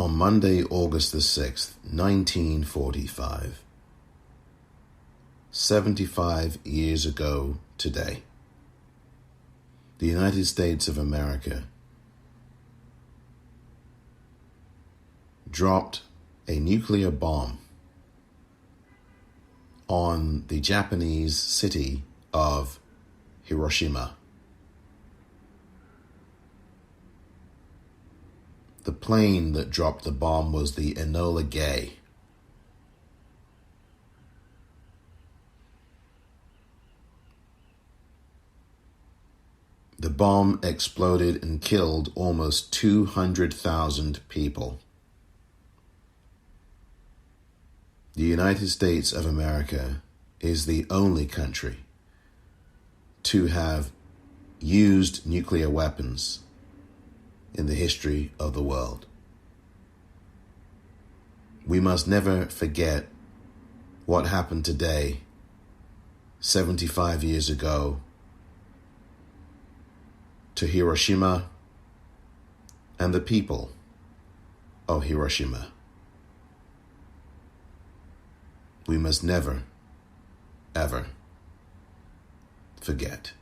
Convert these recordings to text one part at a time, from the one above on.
On Monday, August the 6th, 1945, 75 years ago today, the United States of America dropped a nuclear bomb on the Japanese city of Hiroshima. The plane that dropped the bomb was the Enola Gay. The bomb exploded and killed almost 200,000 people. The United States of America is the only country to have used nuclear weapons in the history of the world. We must never forget what happened today, 75 years ago, to Hiroshima and the people of Hiroshima. We must never, ever forget.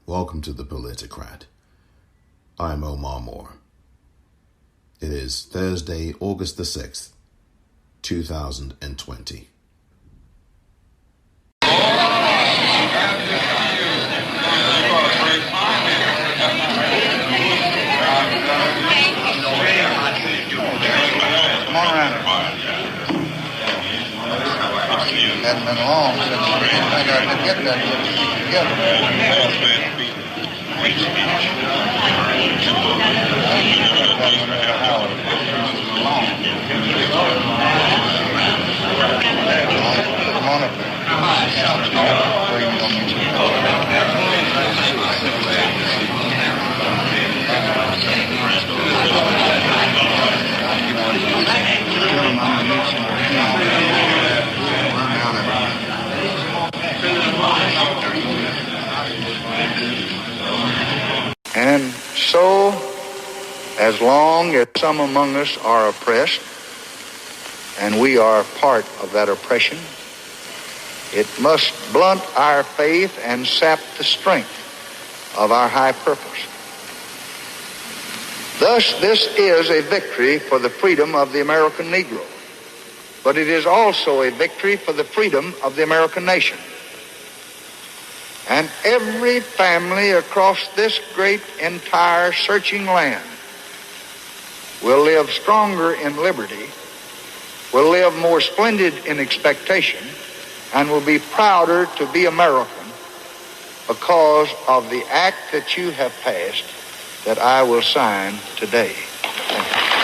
Welcome to the Politicrat. I'm Omar. It is Thursday, August the 6th, 2020. Hadn't been long since I think I could get that together. And so, as long as some among us are oppressed, and we are part of that oppression, it must blunt our faith and sap the strength of our high purpose. Thus, this is a victory for the freedom of the American Negro, but it is also a victory for the freedom of the American nation. And every family across this great entire searching land will live stronger in liberty, will live more splendid in expectation, and will be prouder to be American because of the act that you have passed that I will sign today. Thank you.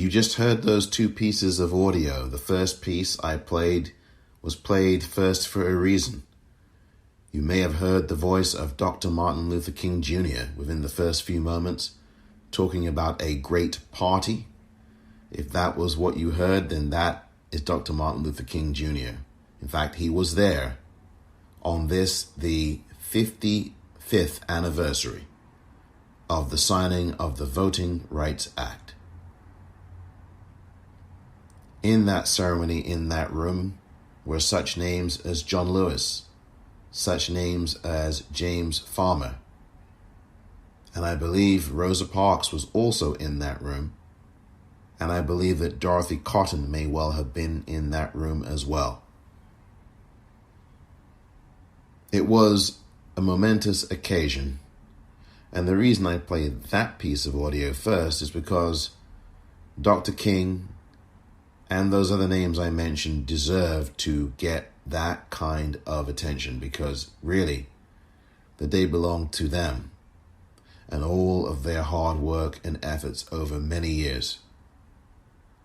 You just heard those two pieces of audio. The first piece I played was played first for a reason. You may have heard the voice of Dr. Martin Luther King Jr. within the first few moments talking about a great party. If that was what you heard, then that is Dr. Martin Luther King Jr. In fact, he was there on this, the 55th anniversary of the signing of the Voting Rights Act. In that ceremony, in that room, were such names as John Lewis, such names as James Farmer, and I believe Rosa Parks was also in that room, and I believe that Dorothy Cotton may well have been in that room as well. It was a momentous occasion, and the reason I played that piece of audio first is because Dr. King and those other names I mentioned deserve to get that kind of attention, because really, the day belonged to them and all of their hard work and efforts over many years.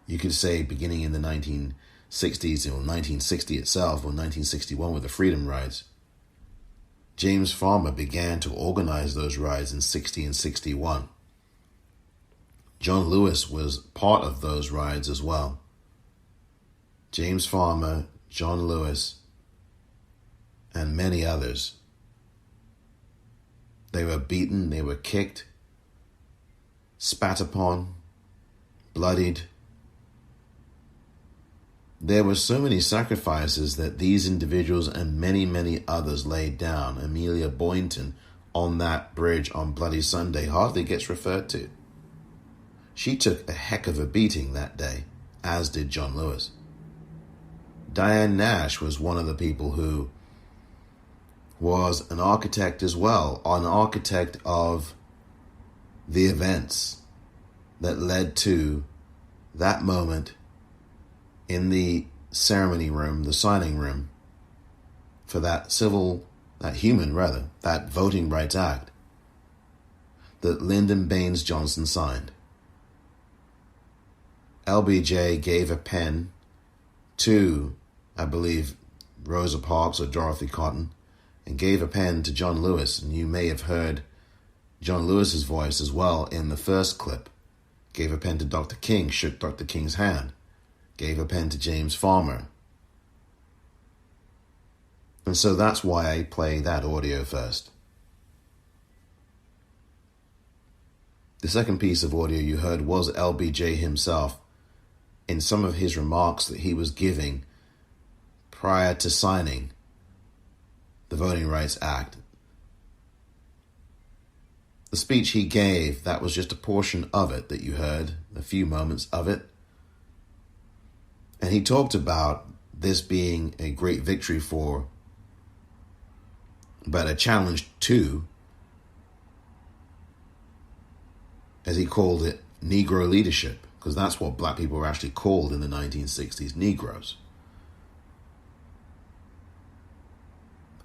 You could say beginning in the 1960s, or 1960 itself, or 1961 with the Freedom Rides. James Farmer began to organize those rides in 60 and 61. John Lewis was part of those rides as well. James Farmer, John Lewis, and many others. They were beaten, they were kicked, spat upon, bloodied. There were so many sacrifices that these individuals and many, many others laid down. Amelia Boynton on that bridge on Bloody Sunday hardly gets referred to. She took a heck of a beating that day, as did John Lewis. Diane Nash was one of the people who was an architect as well, an architect of the events that led to that moment in the ceremony room, the signing room, for that that Voting Rights Act that Lyndon Baines Johnson signed. LBJ gave a pen to, I believe, Rosa Parks or Dorothy Cotton, and gave a pen to John Lewis. And you may have heard John Lewis's voice as well in the first clip. Gave a pen to Dr. King, shook Dr. King's hand. Gave a pen to James Farmer. And so that's why I play that audio first. The second piece of audio you heard was LBJ himself in some of his remarks that he was giving prior to signing the Voting Rights Act. The speech he gave, that was just a portion of it that you heard, a few moments of it. And he talked about this being a great victory for, but a challenge to, as he called it, Negro leadership, because that's what black people were actually called in the 1960s, Negroes.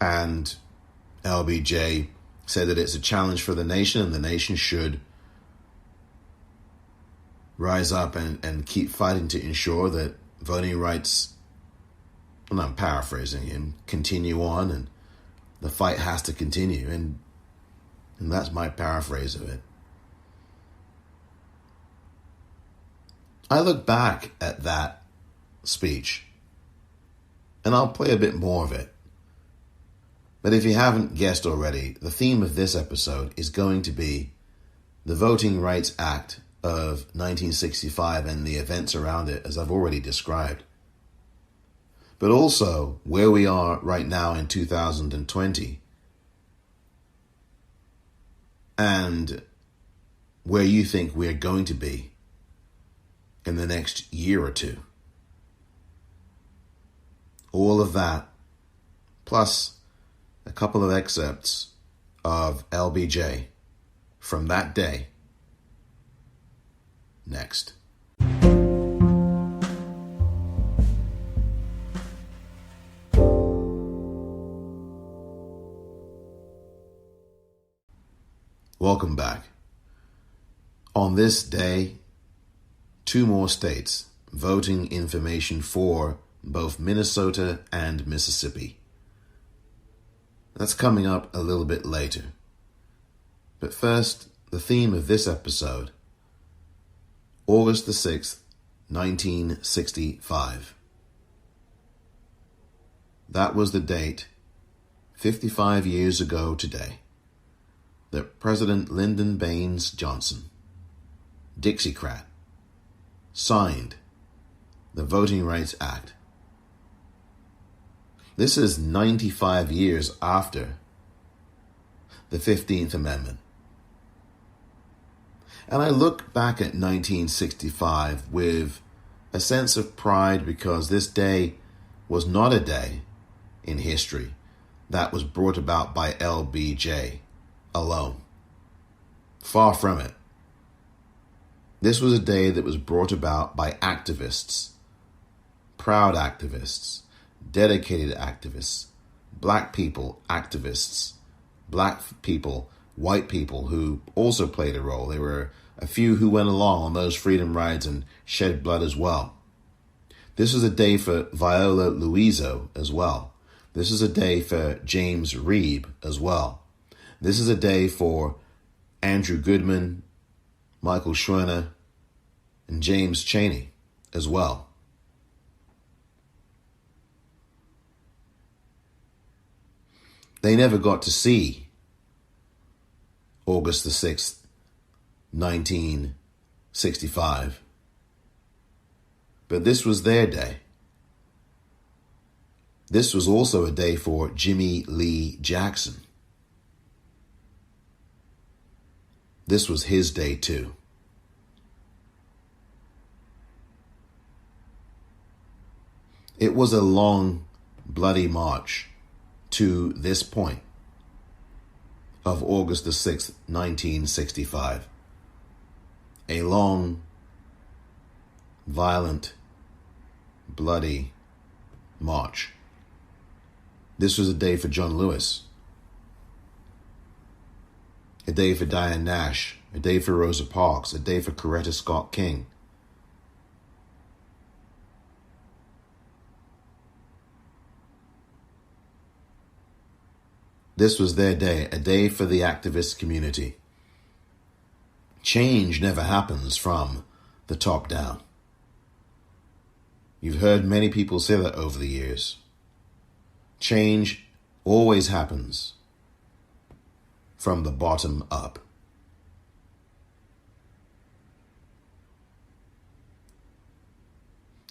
And LBJ said that it's a challenge for the nation, and the nation should rise up and keep fighting to ensure that voting rights, and I'm paraphrasing him, continue on, and the fight has to continue. And that's my paraphrase of it. I look back at that speech, and I'll play a bit more of it. But if you haven't guessed already, the theme of this episode is going to be the Voting Rights Act of 1965 and the events around it, as I've already described. But also where we are right now in 2020 and where you think we're going to be in the next year or two. All of that, plus a couple of excerpts of LBJ from that day. Next. Welcome back. On this day, 2 more states voting information for both Minnesota and Mississippi. That's coming up a little bit later. But first, the theme of this episode, August the 6th, 1965. That was the date, 55 years ago today, that President Lyndon Baines Johnson, Dixiecrat, signed the Voting Rights Act. This is 95 years after the 15th Amendment. And I look back at 1965 with a sense of pride, because this day was not a day in history that was brought about by LBJ alone. Far from it. This was a day that was brought about by activists, proud activists, dedicated activists, black people activists, black people, white people who also played a role. There were a few who went along on those freedom rides and shed blood as well. This was a day for Viola Luiso as well. This is a day for James Reeb as well. This is a day for Andrew Goodman, Michael Schwerner, and James Chaney as well. They never got to see August the 6th, 1965. But this was their day. This was also a day for Jimmy Lee Jackson. This was his day too. It was a long, bloody march to this point of August the 6th, 1965. A long, violent, bloody march. This was a day for John Lewis, a day for Diane Nash, a day for Rosa Parks, a day for Coretta Scott King. This was their day, a day for the activist community. Change never happens from the top down. You've heard many people say that over the years. Change always happens from the bottom up.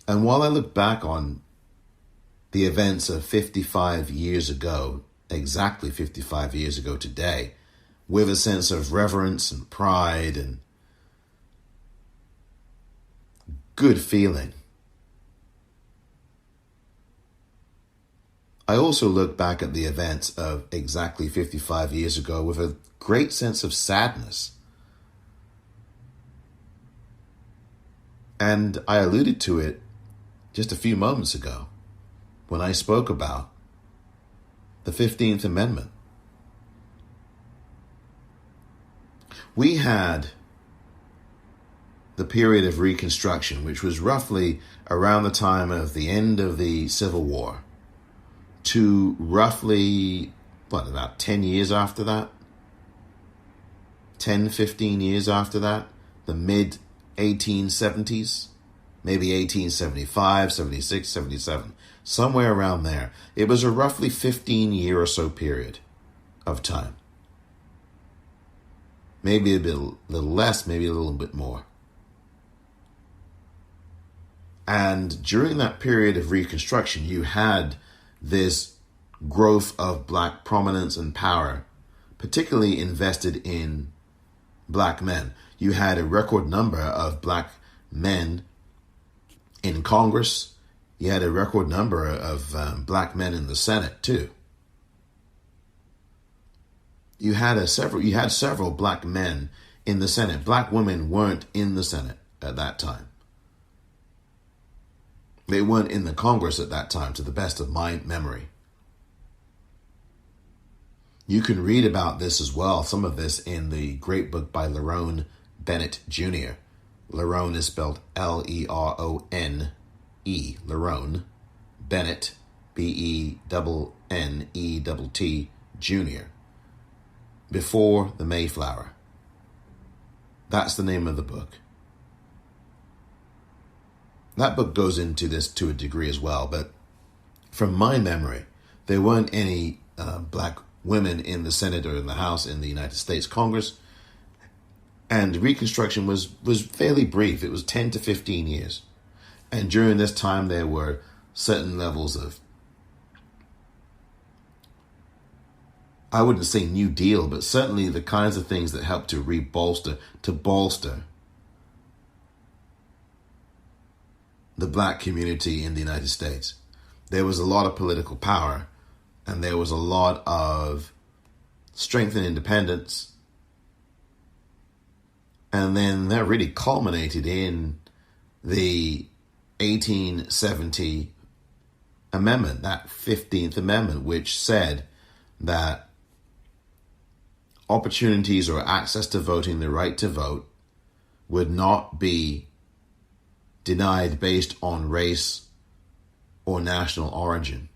And while I look back on the events of 55 years ago, exactly 55 years ago today, with a sense of reverence and pride and good feeling, I also look back at the events of exactly 55 years ago with a great sense of sadness. And I alluded to it just a few moments ago when I spoke about the 15th Amendment. We had the period of Reconstruction, which was roughly around the time of the end of the Civil War, to roughly, about 10 years after that? 10, 15 years after that? The mid-1870s? Maybe 1875, 76, 77. Somewhere around there. It was a roughly 15-year or so period of time. Maybe a little less, maybe a little bit more. And during that period of Reconstruction, you had this growth of black prominence and power, particularly invested in black men. You had a record number of black men in Congress. You had a record number of black men in the Senate too. You had several black men in the Senate. Black women weren't in the Senate at that time. They weren't in the Congress at that time, to the best of my memory. You can read about this as well, some of this in the great book by Lerone Bennett Jr. Lerone is spelled Lerone. Lerone Bennett, Bennett Jr. Before the Mayflower. That's the name of the book. That book goes into this to a degree as well, but from my memory, there weren't any black women in the Senate or in the House in the United States Congress, and Reconstruction was fairly brief. It was 10 to 15 years. And during this time, there were certain levels of, I wouldn't say New Deal, but certainly the kinds of things that helped to bolster the black community in the United States. There was a lot of political power, and there was a lot of strength and independence, And then that really culminated in the 1870 amendment, that 15th Amendment, which said that opportunities or access to voting, the right to vote, would not be denied based on race or national origin.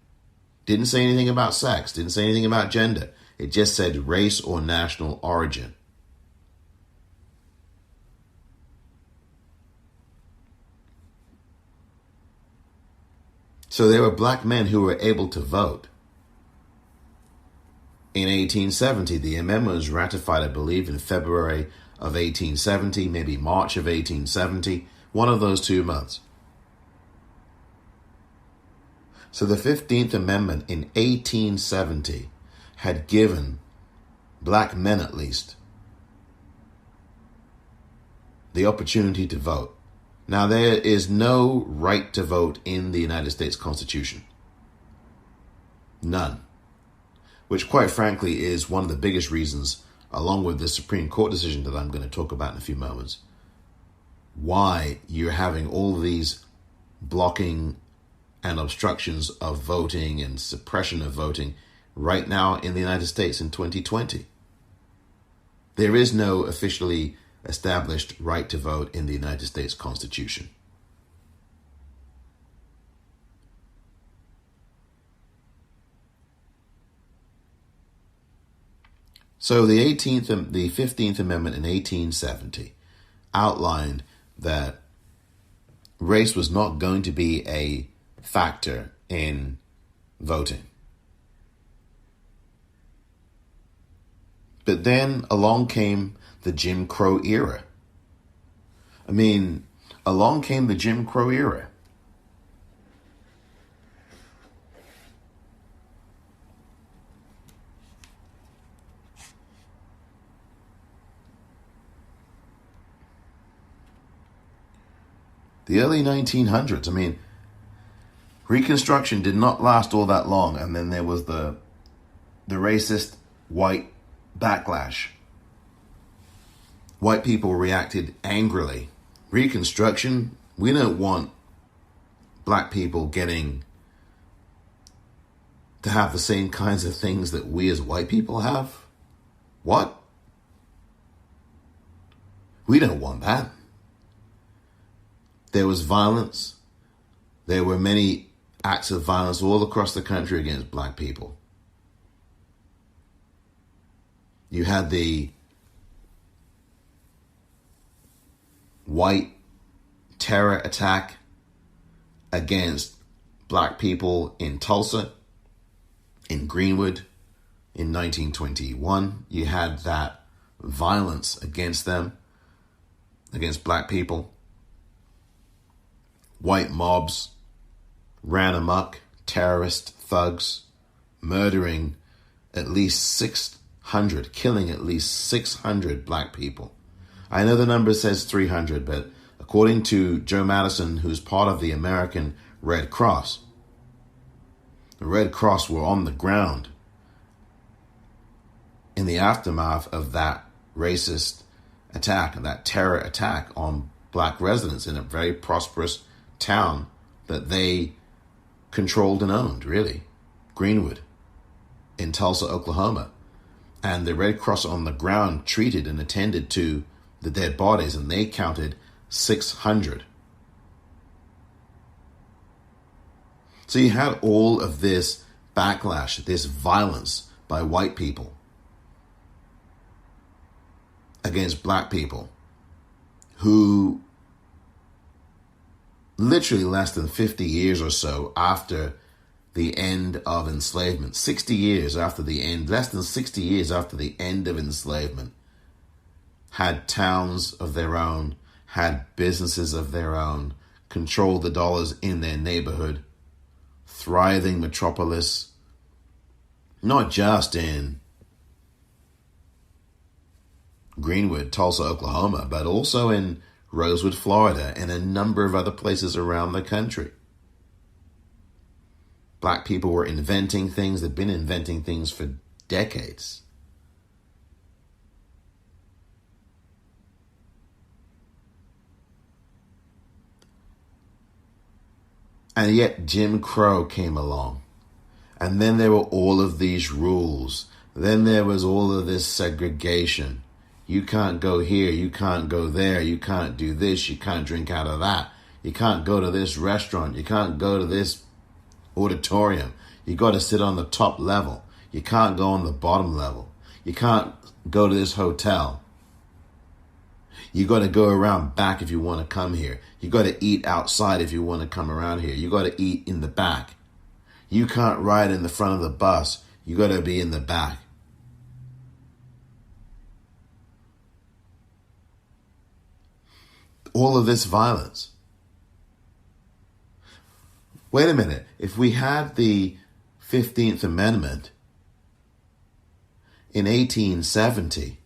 Didn't say anything about sex, didn't say anything about gender. It just said race or national origin. So there were black men who were able to vote. In 1870, the amendment was ratified, I believe, in February of 1870, maybe March of 1870, one of those 2 months. So the 15th Amendment in 1870 had given black men, at least, the opportunity to vote. Now, there is no right to vote in the United States Constitution. None. Which, quite frankly, is one of the biggest reasons, along with the Supreme Court decision that I'm going to talk about in a few moments, why you're having all these blocking and obstructions of voting and suppression of voting right now in the United States in 2020. There is no officially established right to vote in the United States Constitution. So the 15th Amendment in 1870 outlined that race was not going to be a factor in voting. But then along came the Jim Crow era. Along came the Jim Crow era. The early 1900s, Reconstruction did not last all that long, and then there was the racist white backlash. White people reacted angrily. Reconstruction, we don't want black people getting to have the same kinds of things that we as white people have. What? We don't want that. There was violence. There were many acts of violence all across the country against black people. You had the white terror attack against black people in Tulsa, in Greenwood, in 1921. You had that violence against them, against black people. White mobs ran amok, terrorist thugs, murdering at least 600, killing at least 600 black people. I know the number says 300, but according to Joe Madison, who's part of the American Red Cross, the Red Cross were on the ground in the aftermath of that racist attack and that terror attack on black residents in a very prosperous town that they controlled and owned, really, Greenwood, in Tulsa, Oklahoma. And the Red Cross on the ground treated and attended to the dead bodies, and they counted 600. So you had all of this backlash, this violence by white people against black people who literally less than 50 years or so after the end of enslavement, 60 years after the end, less than 60 years after the end of enslavement, had towns of their own, had businesses of their own, controlled the dollars in their neighborhood, thriving metropolis, not just in Greenwood, Tulsa, Oklahoma, but also in Rosewood, Florida, and a number of other places around the country. Black people were inventing things, they've been inventing things for decades. And yet Jim Crow came along. And then there were all of these rules. Then there was all of this segregation. You can't go here, you can't go there, you can't do this, you can't drink out of that. You can't go to this restaurant, you can't go to this auditorium. You got to sit on the top level. You can't go on the bottom level. You can't go to this hotel. You got to go around back if you want to come here. You got to eat outside if you want to come around here. You got to eat in the back. You can't ride in the front of the bus. You got to be in the back. All of this violence. Wait a minute. If we had the 15th Amendment in 1870,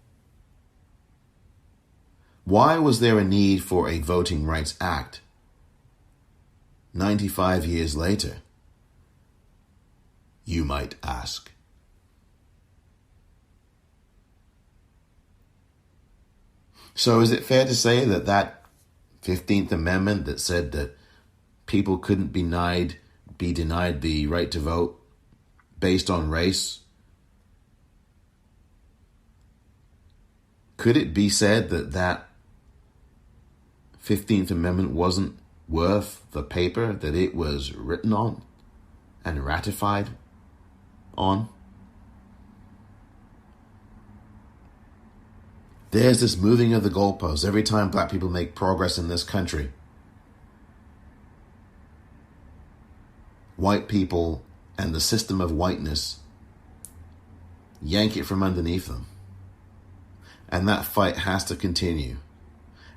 why was there a need for a Voting Rights Act 95 years later? You might ask. So is it fair to say that that 15th Amendment that said that people couldn't be denied the right to vote based on race, could it be said that that 15th Amendment wasn't worth the paper that it was written on and ratified on? There's this moving of the goalposts every time black people make progress in this country. White people and the system of whiteness yank it from underneath them. And that fight has to continue.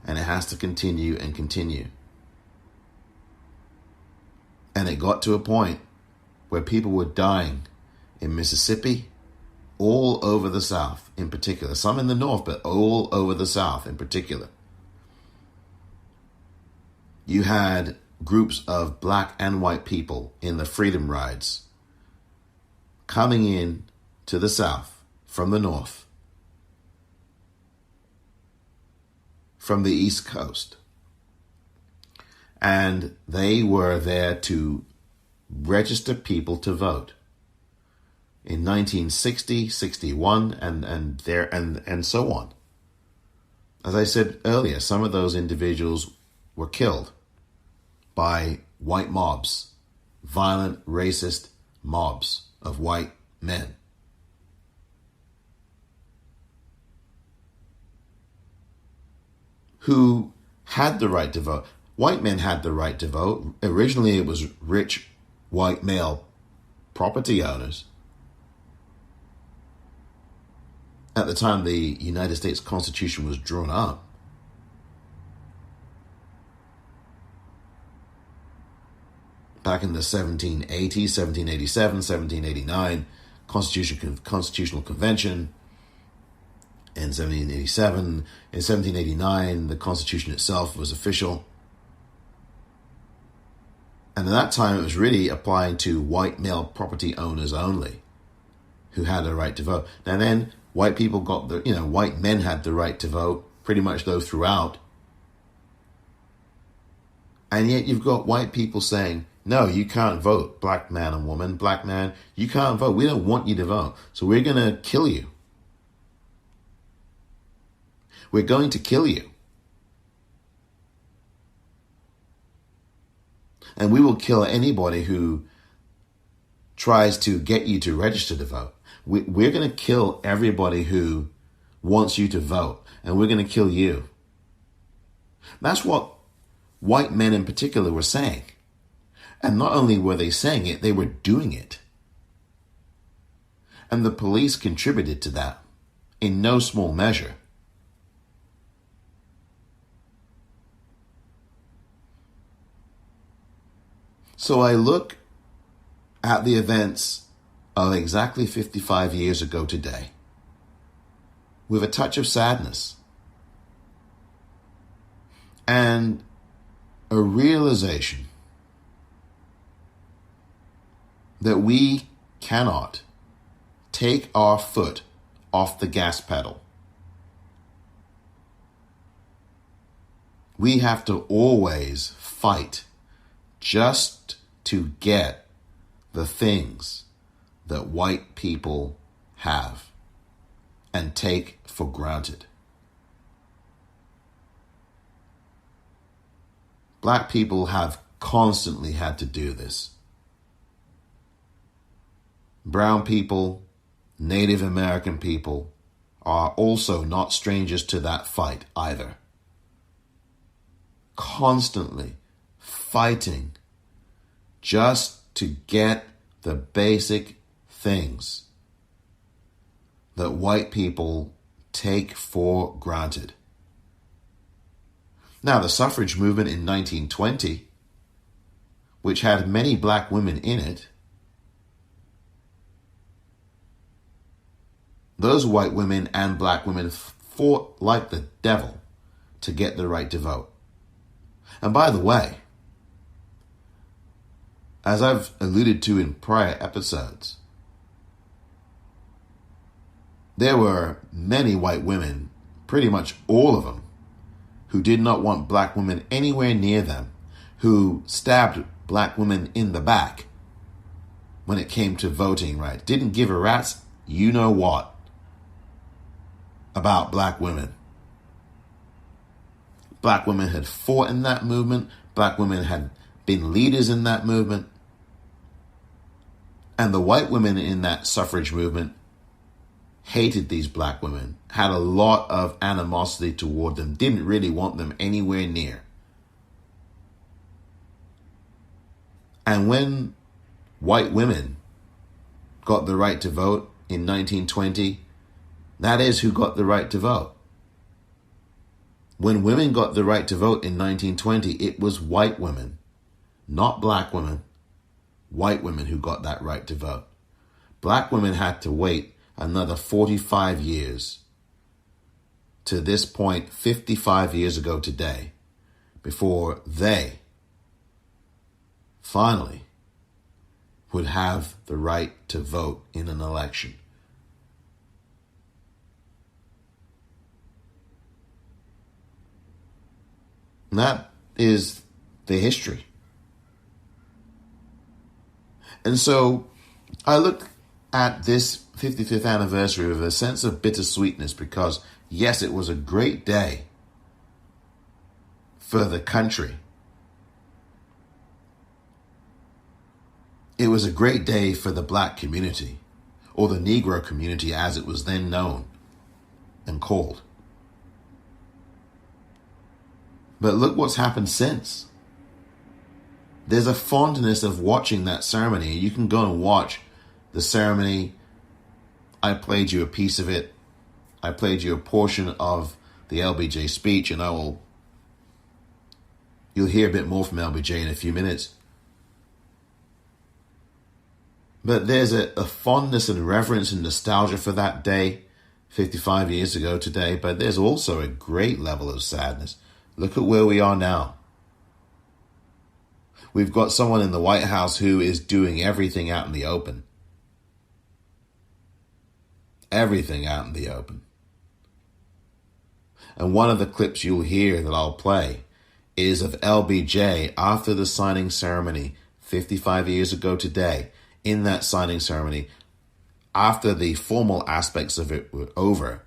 And it has to continue and continue. And it got to a point where people were dying in Mississippi, all over the South in particular. Some in the North, but all over the South in particular. You had groups of black and white people in the freedom rides coming in to the South from the North, from the East Coast. And they were there to register people to vote in 1960, 61, and so on. As I said earlier, some of those individuals were killed by white mobs, violent, racist mobs of white men. Who had the right to vote. White men had the right to vote. Originally, it was rich white male property owners. At the time the United States Constitution was drawn up, back in the 1780s, 1787, 1789, Constitutional Convention. In 1787, in 1789, the Constitution itself was official. And at that time, it was really applying to white male property owners only who had a right to vote. Now then, white people got white men had the right to vote pretty much though throughout. And yet you've got white people saying, no, you can't vote, black man and woman, black man, you can't vote. We don't want you to vote. So we're going to kill you. We're going to kill you. And we will kill anybody who tries to get you to register to vote. We're going to kill everybody who wants you to vote. And we're going to kill you. That's what white men in particular were saying. And not only were they saying it, they were doing it. And the police contributed to that in no small measure. So I look at the events of exactly 55 years ago today with a touch of sadness and a realization that we cannot take our foot off the gas pedal. We have to always fight just to get the things that white people have and take for granted. Black people have constantly had to do this. Brown people, Native American people are also not strangers to that fight either. Constantly fighting just to get the basic things that white people take for granted. Now, the suffrage movement in 1920, which had many black women in it, those white women and black women fought like the devil to get the right to vote. And by the way, as I've alluded to in prior episodes, there were many white women, pretty much all of them, who did not want black women anywhere near them, who stabbed black women in the back when it came to voting rights. Didn't give a rat's you know what about black women. Black women had fought in that movement. Black women had been leaders in that movement. And the white women in that suffrage movement hated these black women, had a lot of animosity toward them, didn't really want them anywhere near. And when white women got the right to vote in 1920, that is who got the right to vote. When women got the right to vote in 1920, it was white women, not black women, white women who got that right to vote. Black women had to wait another 45 years to this point, 55 years ago today, before they finally would have the right to vote in an election. And that is the history. And so I look at this 55th anniversary with a sense of bittersweetness because, yes, it was a great day for the country. It was a great day for the black community, or the Negro community as it was then known and called. But look what's happened since. There's a fondness of watching that ceremony. You can go and watch the ceremony. I played you a piece of it. I played you a portion of the LBJ speech, and you'll hear a bit more from LBJ in a few minutes. But there's a fondness and reverence and nostalgia for that day, 55 years ago today, but there's also a great level of sadness. Look at where we are now. We've got someone in the White House who is doing everything out in the open. Everything out in the open. And one of the clips you'll hear that I'll play is of LBJ after the signing ceremony 55 years ago today. In that signing ceremony, after the formal aspects of it were over,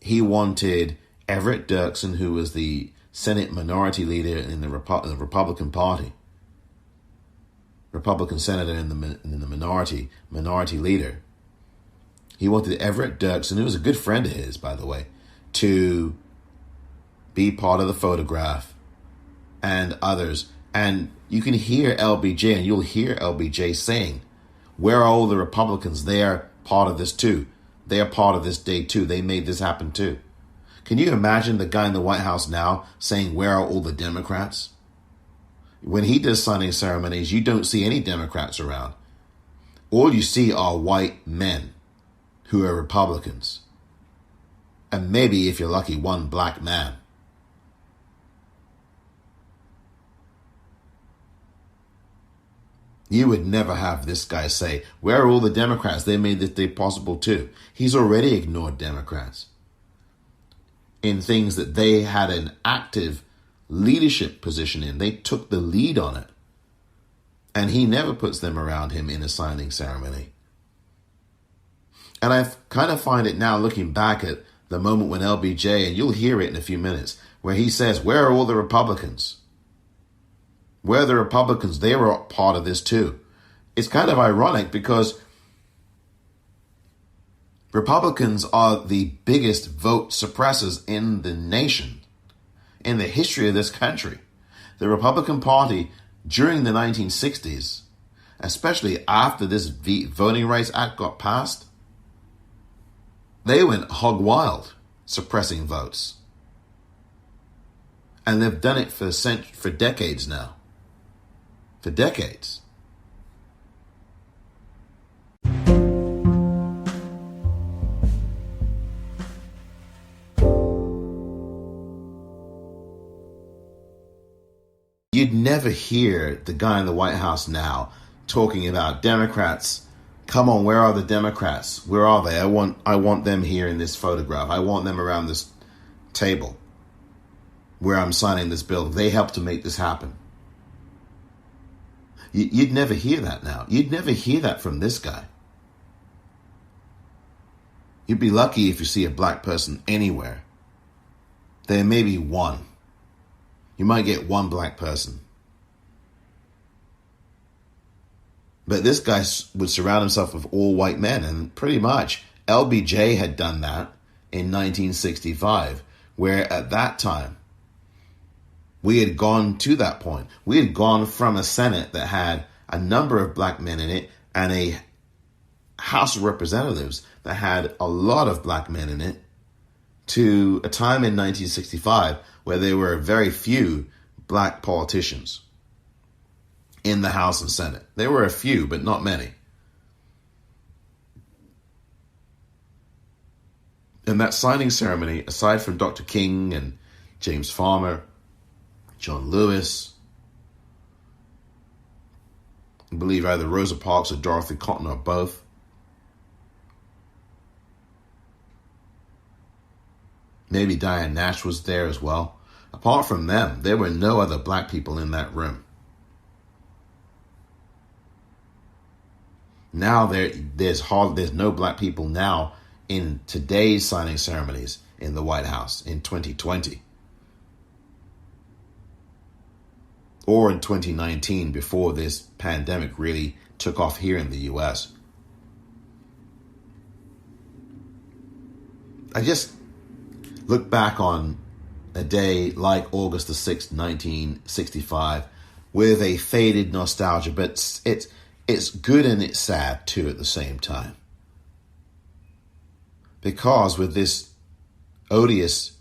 he wanted Everett Dirksen, who was the Senate Minority Leader in the Republican Party, Republican Senator in the Minority Leader. He wanted Everett Dirksen, who was a good friend of his, by the way, to be part of the photograph, and others. And you can hear LBJ, and you'll hear LBJ saying, where are all the Republicans? They are part of this too. They are part of this day too. They made this happen too. Can you imagine the guy in the White House now saying, where are all the Democrats? When he does signing ceremonies, you don't see any Democrats around. All you see are white men who are Republicans. And maybe, if you're lucky, one black man. You would never have this guy say, where are all the Democrats? They made this day possible too. He's already ignored Democrats in things that they had an active leadership position in. They took the lead on it. And he never puts them around him in a signing ceremony. And I kind of find it now, looking back at the moment when LBJ, and you'll hear it in a few minutes, where he says, where are all the Republicans? Where are the Republicans? They were part of this too. It's kind of ironic because Republicans are the biggest vote suppressors in the nation, in the history of this country. The Republican Party during the 1960s, especially after this Voting Rights Act got passed, they went hog wild suppressing votes. And they've done it for decades now. For decades. You'd never hear the guy in the White House now talking about Democrats. Come on, where are the Democrats? Where are they? I want them here in this photograph. I want them around this table where I'm signing this bill. They helped to make this happen. You'd never hear that now. You'd never hear that from this guy. You'd be lucky if you see a black person anywhere. There may be one. You might get one black person. But this guy would surround himself with all white men, and pretty much LBJ had done that in 1965, where at that time we had gone to that point. We had gone from a Senate that had a number of black men in it and a House of Representatives that had a lot of black men in it, to a time in 1965 where there were very few black politicians in the House and Senate. There were a few, but not many. And that signing ceremony, aside from Dr. King and James Farmer, John Lewis, I believe either Rosa Parks or Dorothy Cotton or both, maybe Diane Nash was there as well. Apart from them, there were no other black people in that room. Now there's no black people now in today's signing ceremonies in the White House in 2020. Or in 2019, before this pandemic really took off here in the US. I just look back on a day like August the 6th, 1965, with a faded nostalgia, but it's good and it's sad too at the same time. Because with this odious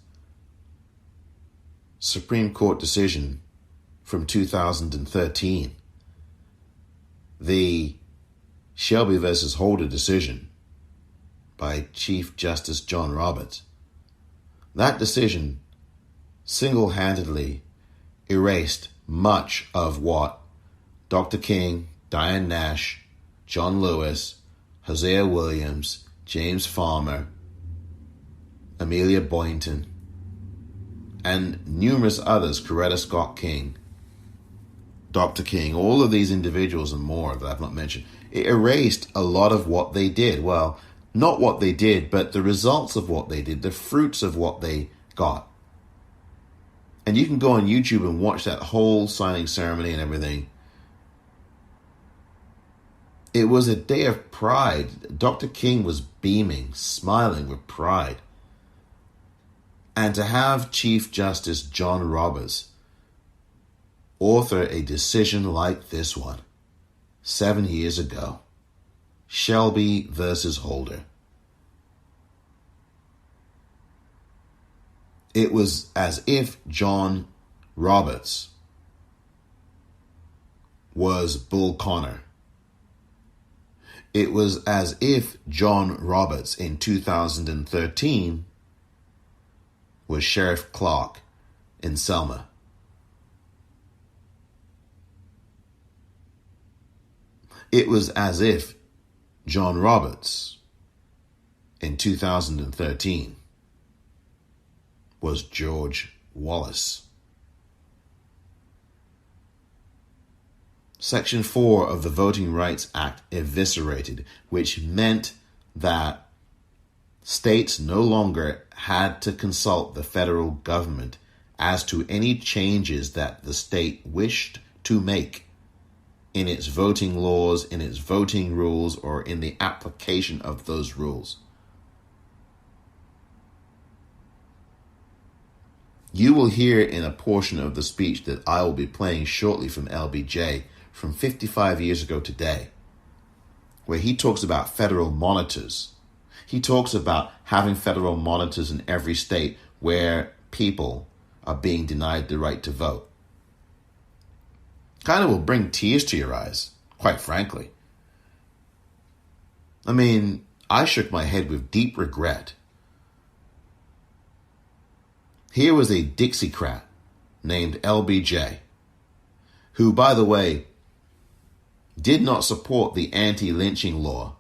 Supreme Court decision from 2013, the Shelby versus Holder decision by Chief Justice John Roberts, that decision single-handedly erased much of what Dr. King, Diane Nash, John Lewis, Hosea Williams, James Farmer, Amelia Boynton, and numerous others, Coretta Scott King, Dr. King, all of these individuals and more that I've not mentioned, it erased a lot of what they did. Well, not what they did, but the results of what they did, the fruits of what they got. And you can go on YouTube and watch that whole signing ceremony and everything. It was a day of pride. Dr. King was beaming, smiling with pride. And to have Chief Justice John Roberts author a decision like this one 7 years ago, Shelby versus Holder. It was as if John Roberts was Bull Connor. It was as if John Roberts in 2013 was Sheriff Clark in Selma. It was as if John Roberts in 2013 was George Wallace. Section 4 of the Voting Rights Act eviscerated, which meant that states no longer had to consult the federal government as to any changes that the state wished to make in its voting laws, in its voting rules, or in the application of those rules. You will hear in a portion of the speech that I will be playing shortly from LBJ from 55 years ago today, where he talks about federal monitors. He talks about having federal monitors in every state where people are being denied the right to vote. Kind of will bring tears to your eyes, quite frankly. I mean, I shook my head with deep regret. Here was a Dixiecrat named LBJ, who, by the way, did not support the anti-lynching law.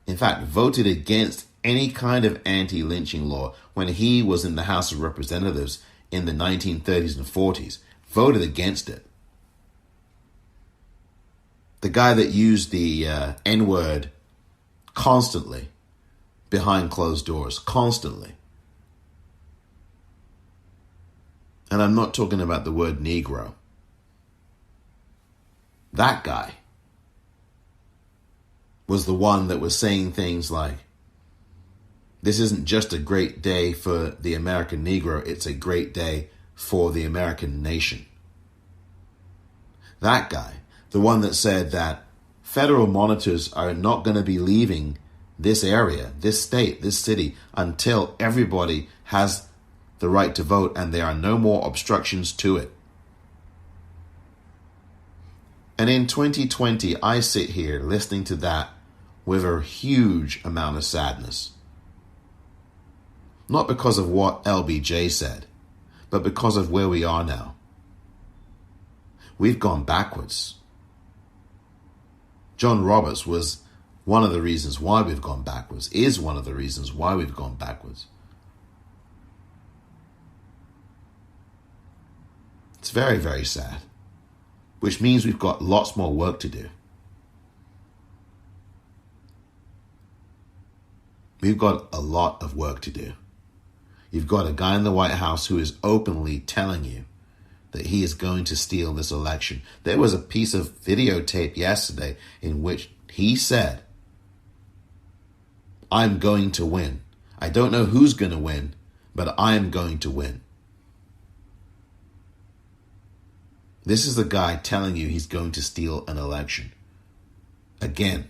In fact, voted against any kind of anti-lynching law when he was in the House of Representatives in the 1930s and 40s. Voted against it. The guy that used the N-word constantly behind closed doors, constantly. And I'm not talking about the word Negro. That guy was the one that was saying things like, this isn't just a great day for the American Negro, it's a great day for the American nation. That guy, the one that said that federal monitors are not going to be leaving this area, this state, this city, until everybody has the right to vote and there are no more obstructions to it. And in 2020, I sit here listening to that with a huge amount of sadness. Not because of what LBJ said, but because of where we are now. We've gone backwards. John Roberts was one of the reasons why we've gone backwards, is one of the reasons why we've gone backwards. It's very, very sad, which means we've got lots more work to do. We've got a lot of work to do. You've got a guy in the White House who is openly telling you that he is going to steal this election. There was a piece of videotape yesterday in which he said, I'm going to win. I don't know who's going to win, but I'm going to win. This is the guy telling you he's going to steal an election. Again.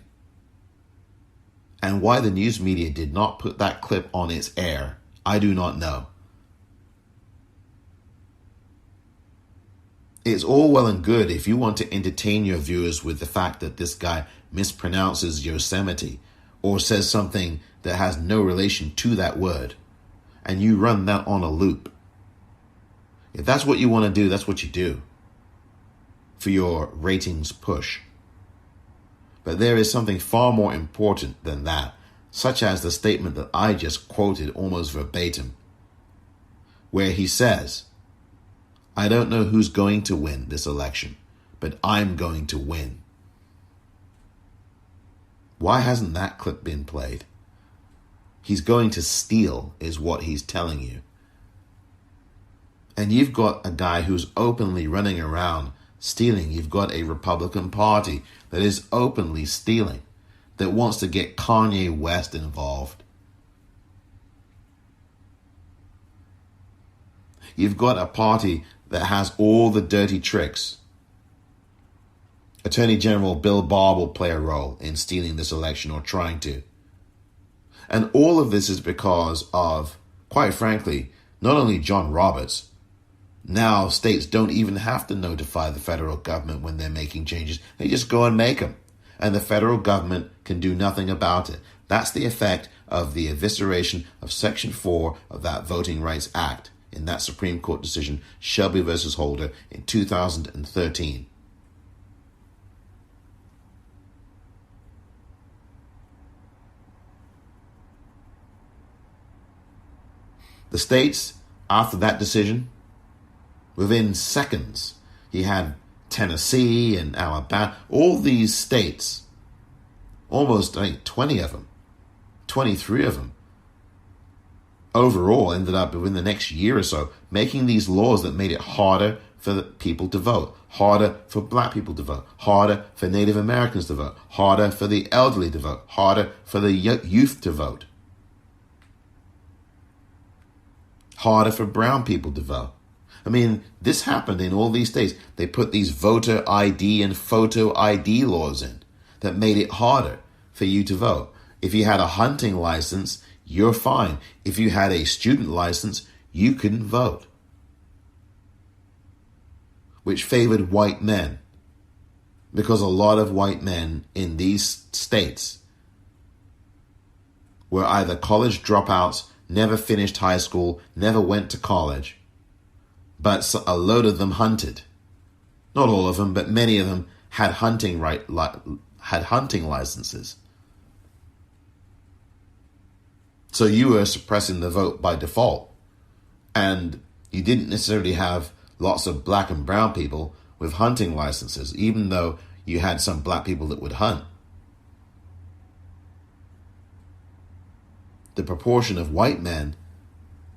And why the news media did not put that clip on its air, I do not know. It's all well and good if you want to entertain your viewers with the fact that this guy mispronounces Yosemite or says something that has no relation to that word, and you run that on a loop. If that's what you want to do, that's what you do for your ratings push. But there is something far more important than that, such as the statement that I just quoted almost verbatim, where he says, I don't know who's going to win this election, but I'm going to win. Why hasn't that clip been played? He's going to steal is what he's telling you. And you've got a guy who's openly running around stealing. You've got a Republican Party that is openly stealing, that wants to get Kanye West involved. You've got a party that has all the dirty tricks. Attorney General Bill Barr will play a role in stealing this election, or trying to. And all of this is because of, quite frankly, not only John Roberts. Now states don't even have to notify the federal government when they're making changes. They just go and make them. And the federal government can do nothing about it. That's the effect of the evisceration of Section 4 of that Voting Rights Act in that Supreme Court decision, Shelby versus Holder, in 2013. The states, after that decision, within seconds, he had Tennessee and Alabama, all these states, almost, I think, 20 of them, 23 of them, overall ended up within the next year or so making these laws that made it harder for the people to vote, harder for black people to vote, harder for Native Americans to vote, harder for the elderly to vote, harder for the youth to vote, harder for brown people to vote. I mean, this happened in all these states. They put these voter ID and photo ID laws in that made it harder for you to vote. If you had a hunting license, you're fine. If you had a student license, you couldn't vote. Which favored white men. Because a lot of white men in these states were either college dropouts, never finished high school, never went to college, but a load of them hunted. Not all of them, but many of them had hunting licenses. So you were suppressing the vote by default. And you didn't necessarily have lots of black and brown people with hunting licenses, even though you had some black people that would hunt. The proportion of white men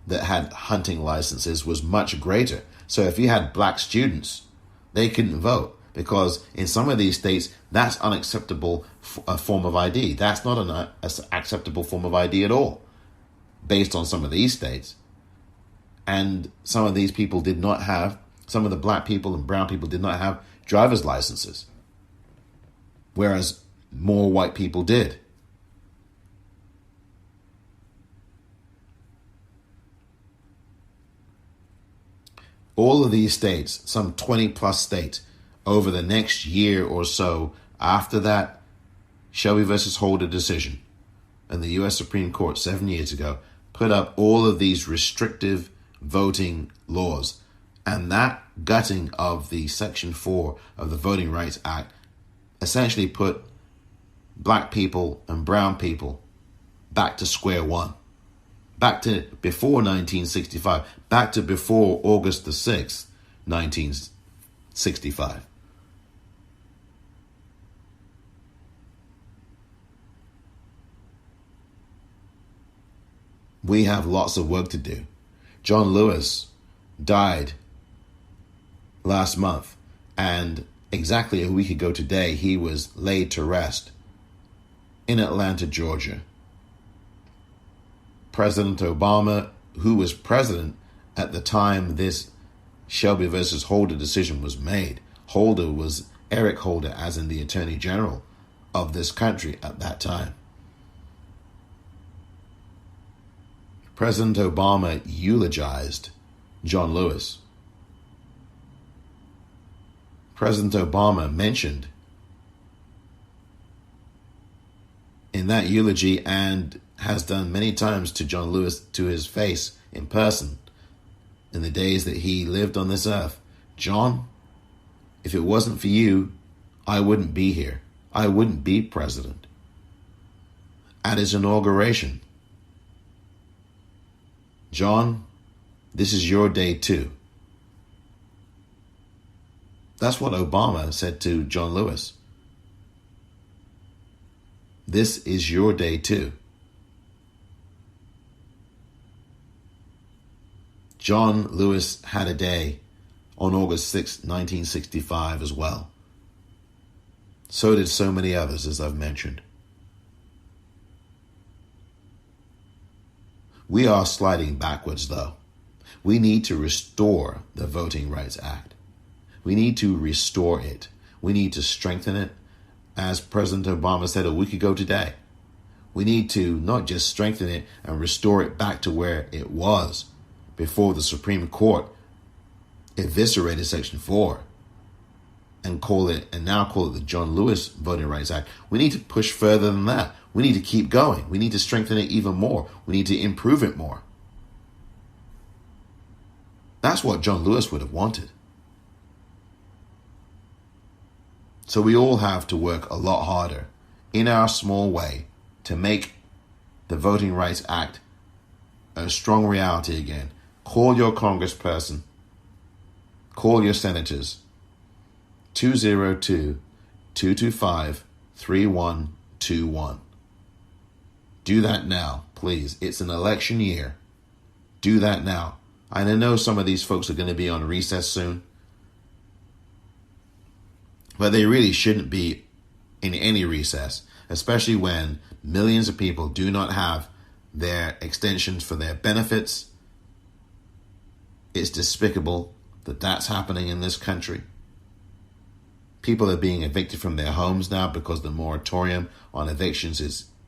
that had hunting licenses was much greater. So if you had black students, they couldn't vote because in some of these states, that's unacceptable a form of ID. That's not an acceptable form of ID at all, based on some of these states. And some of these people did not have, some of the black people and brown people did not have driver's licenses, whereas more white people did. All of these states, some 20 plus states, over the next year or so after that Shelby versus Holder decision, and the U.S. Supreme Court 7 years ago put up all of these restrictive voting laws. And that gutting of the Section 4 of the Voting Rights Act essentially put black people and brown people back to square one. Back to before 1965, back to before August the 6th, 1965. We have lots of work to do. John Lewis died last month, and exactly a week ago today, he was laid to rest in Atlanta, Georgia. President Obama, who was president at the time this Shelby versus Holder decision was made. Holder was Eric Holder, as in the Attorney General of this country at that time. President Obama eulogized John Lewis. President Obama mentioned in that eulogy, and has done many times to John Lewis to his face in person in the days that he lived on this earth, John, if it wasn't for you, I wouldn't be here. I wouldn't be president. At his inauguration, John, this is your day too. That's what Obama said to John Lewis. This is your day too. John Lewis had a day on August 6, 1965 as well. So did so many others, as I've mentioned. We are sliding backwards, though. We need to restore the Voting Rights Act. We need to restore it. We need to strengthen it, as President Obama said a week ago today. We need to not just strengthen it and restore it back to where it was before the Supreme Court eviscerated Section 4 and now call it the John Lewis Voting Rights Act. We need to push further than that. We need to keep going. We need to strengthen it even more. We need to improve it more. That's what John Lewis would have wanted. So we all have to work a lot harder in our small way to make the Voting Rights Act a strong reality again. Call your congressperson. Call your senators. 202-225-3121. Do that now, please. It's an election year. Do that now. I know some of these folks are going to be on recess soon, but they really shouldn't be in any recess, especially when millions of people do not have their extensions for their benefits. It's despicable that that's happening in this country. People are being evicted from their homes now because the moratorium on evictions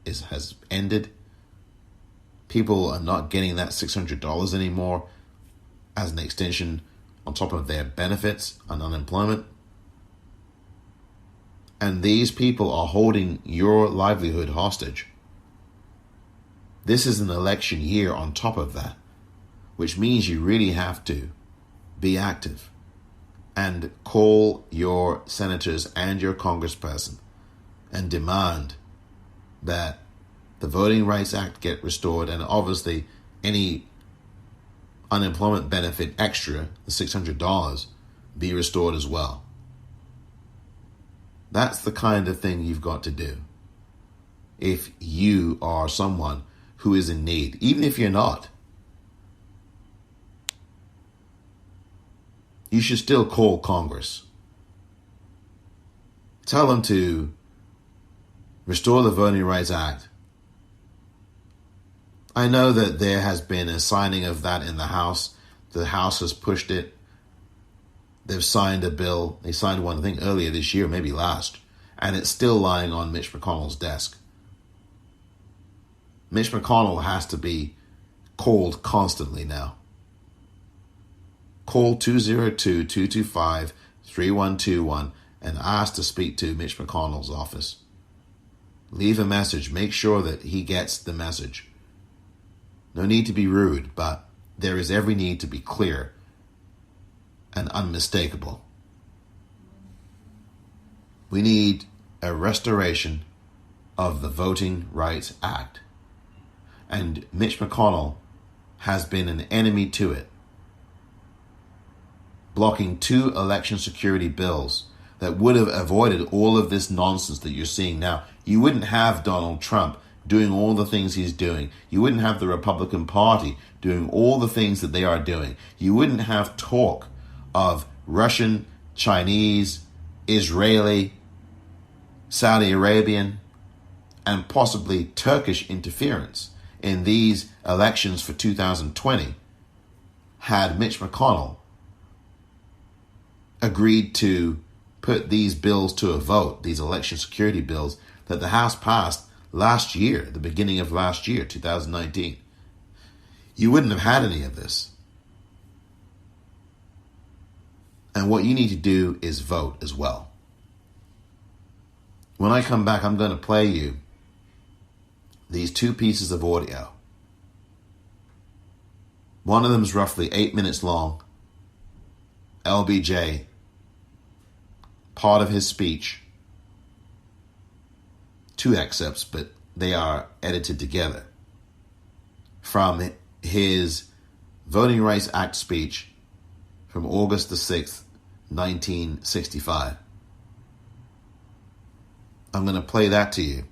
has ended. People are not getting that $600 anymore as an extension on top of their benefits and unemployment. And these people are holding your livelihood hostage. This is an election year on top of that, which means you really have to be active and call your senators and your congressperson and demand that the Voting Rights Act get restored, and obviously any unemployment benefit extra, the $600, be restored as well. That's the kind of thing you've got to do if you are someone who is in need, even if you're not. You should still call Congress. Tell them to restore the Voting Rights Act. I know that there has been a signing of that in the House. The House has pushed it. They've signed a bill. They signed one, I think, earlier this year, maybe last. And it's still lying on Mitch McConnell's desk. Mitch McConnell has to be called constantly now. Call 202-225-3121 and ask to speak to Mitch McConnell's office. Leave a message. Make sure that he gets the message. No need to be rude, but there is every need to be clear and unmistakable. We need a restoration of the Voting Rights Act. And Mitch McConnell has been an enemy to it, blocking 2 election security bills that would have avoided all of this nonsense that you're seeing now. You wouldn't have Donald Trump doing all the things he's doing. You wouldn't have the Republican Party doing all the things that they are doing. You wouldn't have talk of Russian, Chinese, Israeli, Saudi Arabian, and possibly Turkish interference in these elections for 2020 had Mitch McConnell agreed to put these bills to a vote, these election security bills that the House passed last year, the beginning of last year, 2019. You wouldn't have had any of this. And what you need to do is vote as well. When I come back, I'm going to play you these 2 pieces of audio. One of them is roughly 8 minutes long. LBJ, part of his speech. 2 excerpts, but they are edited together from his Voting Rights Act speech from August the 6th, 1965. I'm going to play that to you.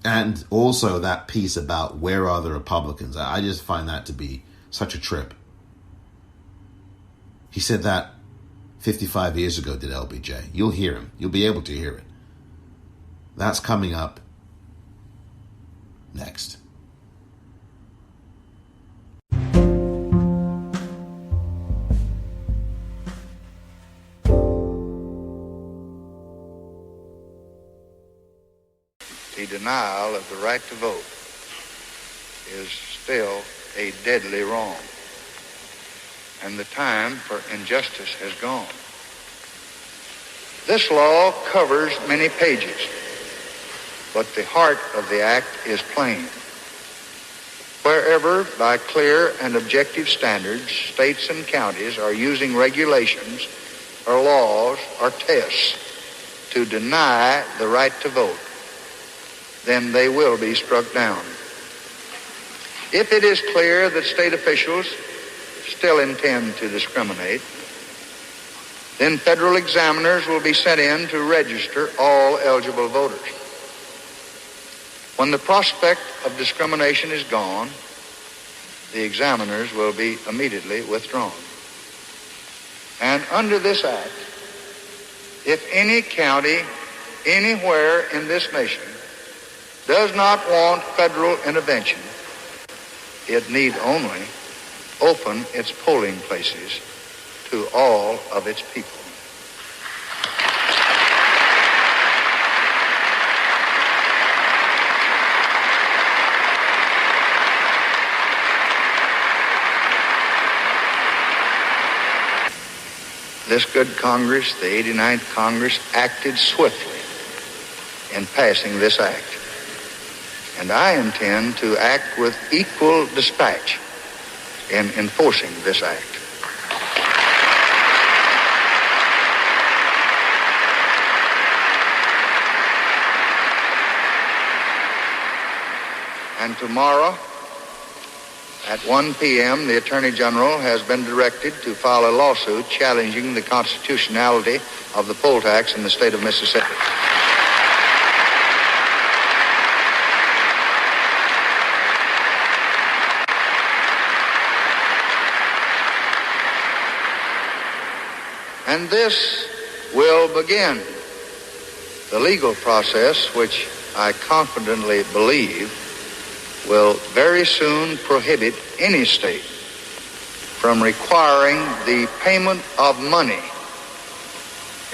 And also that piece about where are the Republicans. I just find that to be such a trip. He said that 55 years ago, did LBJ. You'll hear him. You'll be able to hear it. That's coming up next. The denial of the right to vote is still a deadly wrong, and the time for injustice has gone. This law covers many pages, but the heart of the act is plain. Wherever, by clear and objective standards, states and counties are using regulations or laws or tests to deny the right to vote, then they will be struck down. If it is clear that state officials still intend to discriminate, then federal examiners will be sent in to register all eligible voters. When the prospect of discrimination is gone, the examiners will be immediately withdrawn. And under this act, if any county anywhere in this nation does not want federal intervention, it need only open its polling places to all of its people. This good Congress, the 89th Congress, acted swiftly in passing this act. And I intend to act with equal dispatch in enforcing this act. And tomorrow, at 1 p.m., the Attorney General has been directed to file a lawsuit challenging the constitutionality of the poll tax in the state of Mississippi. And this will begin the legal process which I confidently believe will very soon prohibit any state from requiring the payment of money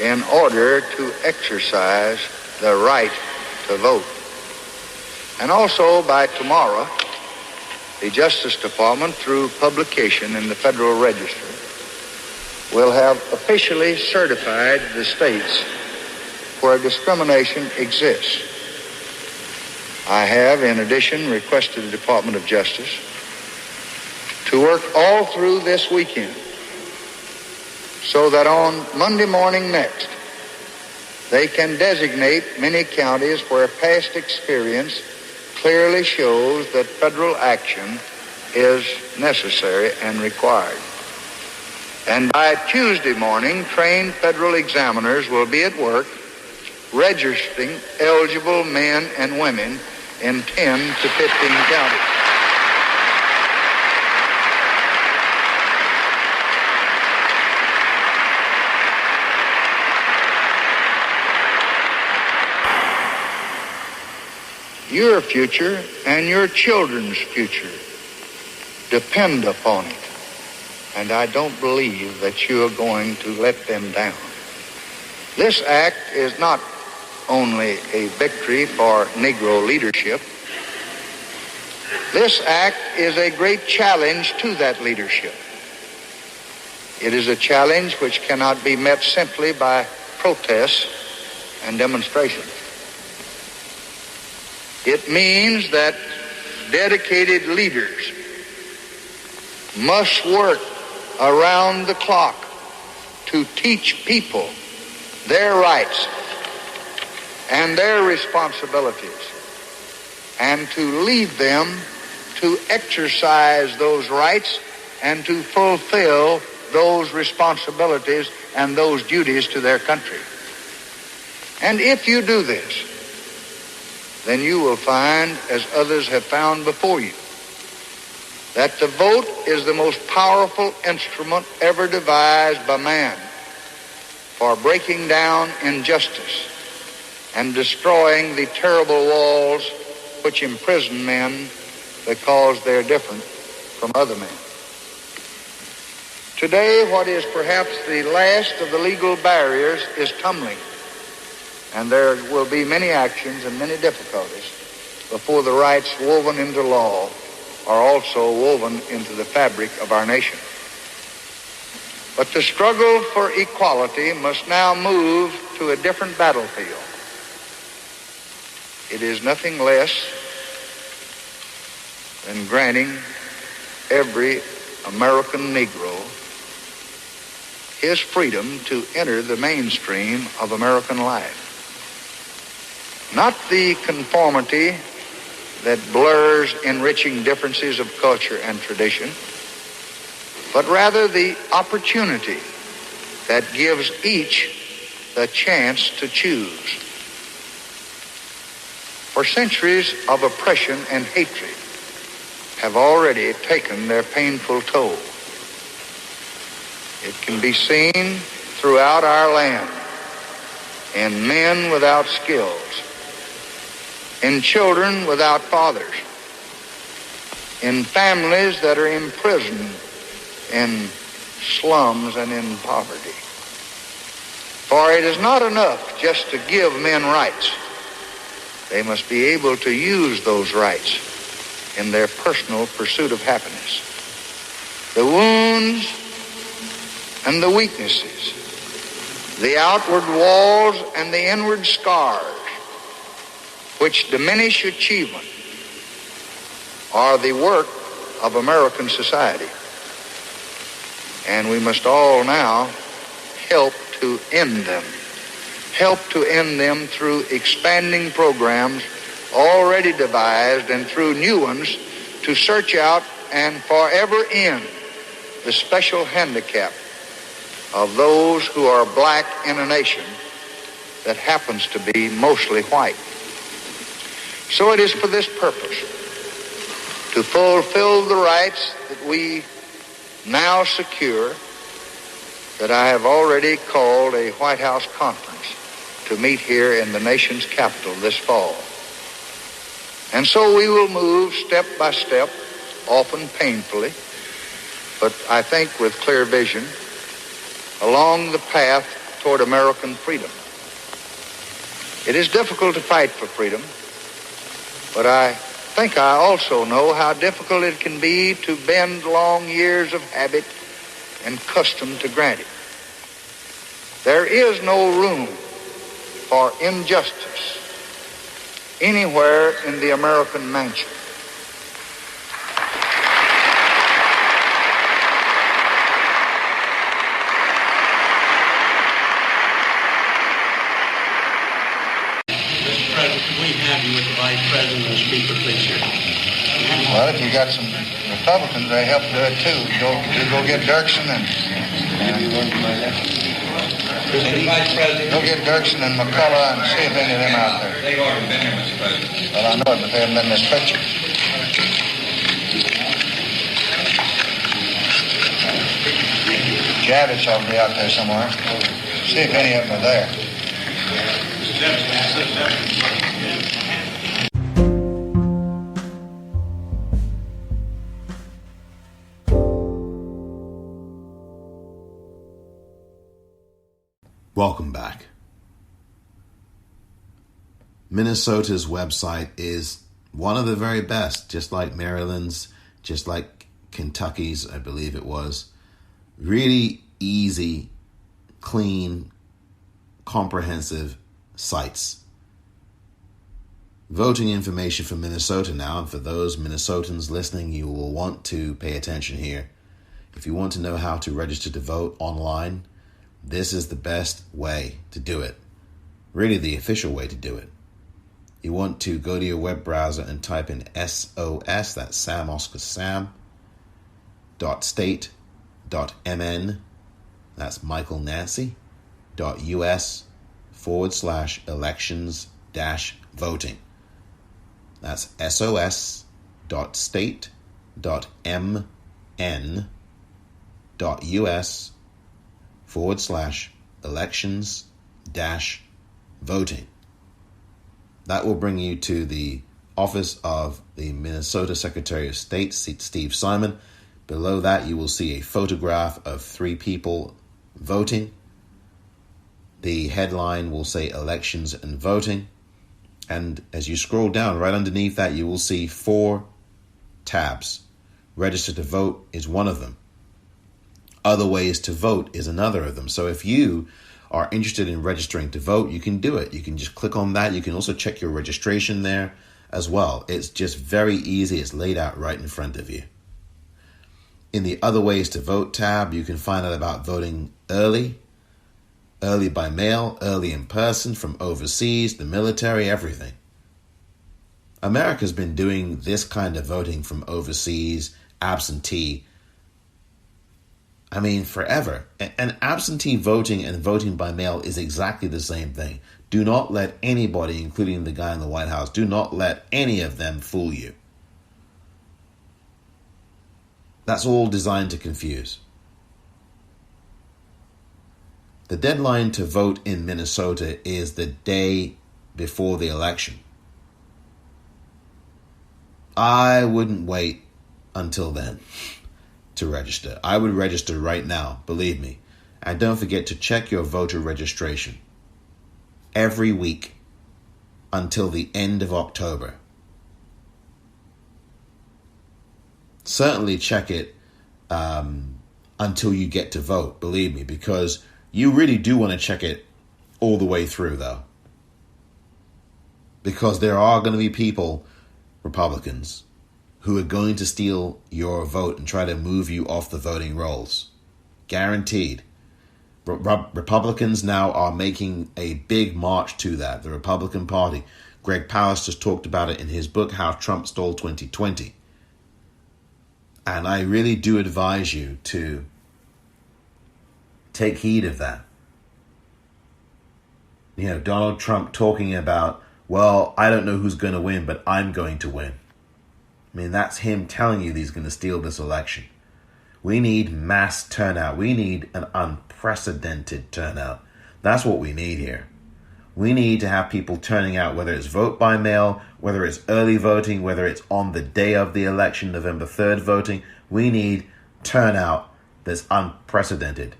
in order to exercise the right to vote. And also by tomorrow, the Justice Department, through publication in the Federal Register, will have officially certified the states where discrimination exists. I have, in addition, requested the Department of Justice to work all through this weekend so that on Monday morning next, they can designate many counties where past experience clearly shows that federal action is necessary and required. And by Tuesday morning, trained federal examiners will be at work registering eligible men and women in 10 to 15 counties. Your future and your children's future depend upon it. And I don't believe that you are going to let them down. This act is not only a victory for Negro leadership. This act is a great challenge to that leadership. It is a challenge which cannot be met simply by protests and demonstrations. It means that dedicated leaders must work around the clock to teach people their rights and their responsibilities, and to lead them to exercise those rights and to fulfill those responsibilities and those duties to their country. And if you do this, then you will find, as others have found before you, that the vote is the most powerful instrument ever devised by man for breaking down injustice and destroying the terrible walls which imprison men because they're different from other men. Today, what is perhaps the last of the legal barriers is tumbling, and there will be many actions and many difficulties before the rights woven into law are also woven into the fabric of our nation. But the struggle for equality must now move to a different battlefield. It is nothing less than granting every American Negro his freedom to enter the mainstream of American life. Not the conformity that blurs enriching differences of culture and tradition, but rather the opportunity that gives each the chance to choose. For centuries of oppression and hatred have already taken their painful toll. It can be seen throughout our land in men without skills, in children without fathers, in families that are imprisoned in slums and in poverty. For it is not enough just to give men rights. They must be able to use those rights in their personal pursuit of happiness. The wounds and the weaknesses, the outward walls and the inward scars which diminish achievement are the work of American society. And we must all now help to end them. Help to end them through expanding programs already devised and through new ones to search out and forever end the special handicap of those who are black in a nation that happens to be mostly white. So it is for this purpose, to fulfill the rights that we now secure, that I have already called a White House conference to meet here in the nation's capital this fall. And so we will move step by step, often painfully, but I think with clear vision, along the path toward American freedom. It is difficult to fight for freedom, but I think I also know how difficult it can be to bend long years of habit and custom to grant it. There is no room for injustice anywhere in the American mansion. Mr. President, can we have you with the Vice President and Speaker, please, sir? Well, if you got some Republicans, they help do it too. Go get Dirksen and Mr. Vice President. go get Dirksen and McCullough and see if any of them out there. They've already been here, Mr. President. Well, I know it, but they haven't been in this picture. Javits ought to be out there somewhere. See if any of them are there. Welcome back. Minnesota's website is one of the very best, just like Maryland's, just like Kentucky's, I believe it was. Really easy, clean, comprehensive sites. Voting information for Minnesota now, and for those Minnesotans listening, you will want to pay attention here. If you want to know how to register to vote online, this is the best way to do it. Really the official way to do it. You want to go to your web browser and type in SOS, that's Sam Oscar Sam, .state.mn, that's Michael Nancy, .us/elections-voting. That's sos.state.mn.us/elections-voting. That will bring you to the office of the Minnesota Secretary of State, Steve Simon. Below that, you will see a photograph of 3 people voting. The headline will say elections and voting. And as you scroll down, right underneath that, you will see 4 tabs. Register to vote is one of them. Other ways to vote is another of them. So if you are interested in registering to vote, you can do it. You can just click on that. You can also check your registration there as well. It's just very easy. It's laid out right in front of you. In the Other Ways to Vote tab, you can find out about voting early by mail, early in person, from overseas, the military, everything. America's been doing this kind of voting from overseas, absentee, I mean, forever. And absentee voting and voting by mail is exactly the same thing. Do not let anybody, including the guy in the White House, do not let any of them fool you. That's all designed to confuse. The deadline to vote in Minnesota is the day before the election. I wouldn't wait until then to register. I would register right now, believe me. And don't forget to check your voter registration every week until the end of October. Certainly check it until you get to vote, believe me, because you really do want to check it all the way through, though. Because there are going to be people, Republicans, who are going to steal your vote and try to move you off the voting rolls. Guaranteed. Republicans now are making a big march to that. The Republican Party. Greg Palast just talked about it in his book, How Trump Stole 2020. And I really do advise you to take heed of that. You know, Donald Trump talking about, well, I don't know who's going to win, but I'm going to win. I mean, that's him telling you that he's going to steal this election. We need mass turnout. We need an unprecedented turnout. That's what we need here. We need to have people turning out, whether it's vote by mail, whether it's early voting, whether it's on the day of the election, November 3rd voting. We need turnout that's unprecedented.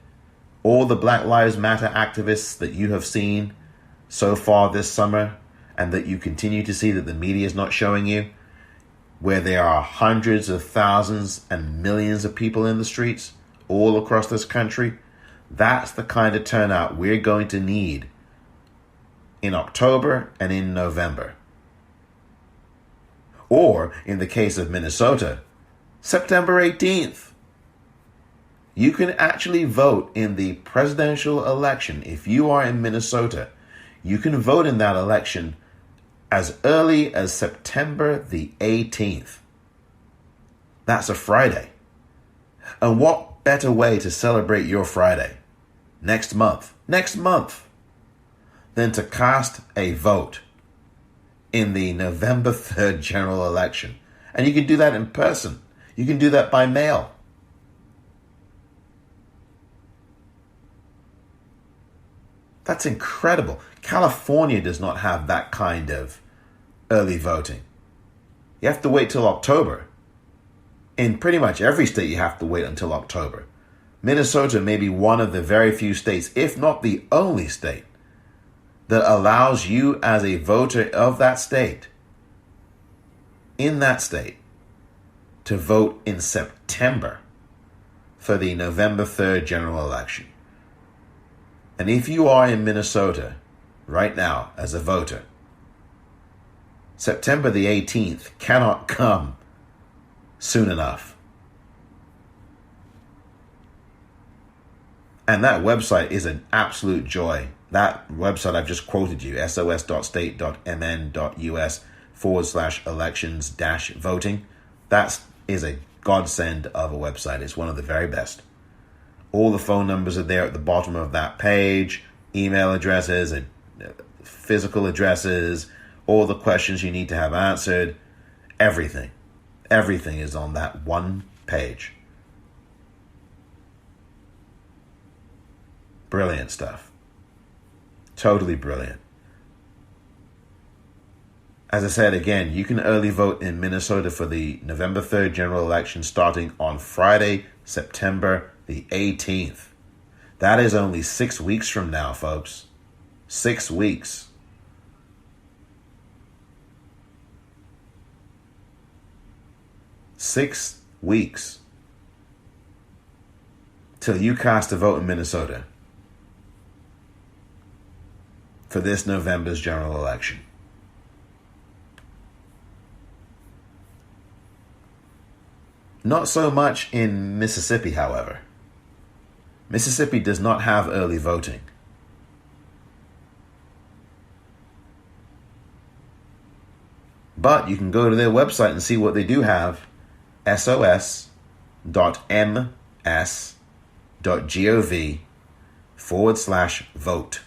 All the Black Lives Matter activists that you have seen so far this summer and that you continue to see that the media is not showing you, where there are hundreds of thousands and millions of people in the streets all across this country, that's the kind of turnout we're going to need in October and in November. Or, in the case of Minnesota, September 18th. You can actually vote in the presidential election. If you are in Minnesota, you can vote in that election as early as September the 18th. That's a Friday. And what better way to celebrate your Friday next month than to cast a vote in the November 3rd general election? And you can do that in person. You can do that by mail. That's incredible. California does not have that kind of early voting. You have to wait till October. In pretty much every state, you have to wait until October. Minnesota may be one of the very few states, if not the only state, that allows you as a voter of that state, in that state, to vote in September for the November 3rd general election. And if you are in Minnesota right now as a voter, September the 18th cannot come soon enough. And that website is an absolute joy. That website I've just quoted you, sos.state.mn.us/elections-voting. That is a godsend of a website. It's one of the very best. All the phone numbers are there at the bottom of that page, email addresses, and physical addresses, all the questions you need to have answered, everything. Everything is on that one page. Brilliant stuff. Totally brilliant. As I said again, you can early vote in Minnesota for the November 3rd general election starting on Friday, September the 18th. That is only 6 weeks from now, folks. 6 weeks. Six weeks till you cast a vote in Minnesota for this November's general election. Not so much in Mississippi, however. Mississippi does not have early voting. But you can go to their website and see what they do have. sos.ms sos.gov/vote.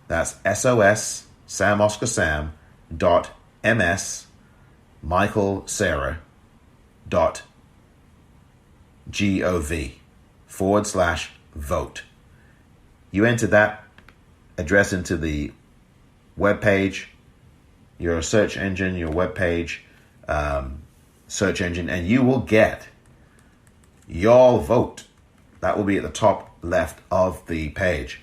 That's SOS, Sam Oscar Sam, .ms, Michael Sarah, .gov/vote. You enter that address into the web page, your search engine, your web page, search engine, and you will get your vote. That will be at the top left of the page.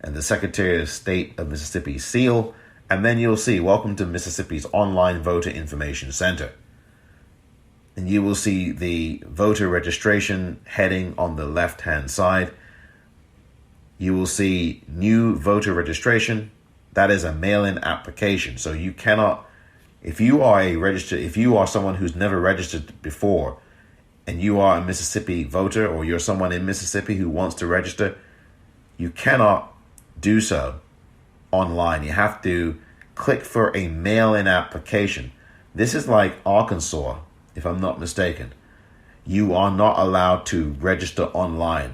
And the Secretary of State of Mississippi seal, and then you'll see, welcome to Mississippi's Online Voter Information Center. And you will see the voter registration heading on the left-hand side. You will see new voter registration. That is a mail-in application. So you cannot, if you are someone who's never registered before, and you are a Mississippi voter, or you're someone in Mississippi who wants to register, you cannot do so online. You have to click for a mail-in application. This is like Arkansas, if I'm not mistaken. You are not allowed to register online.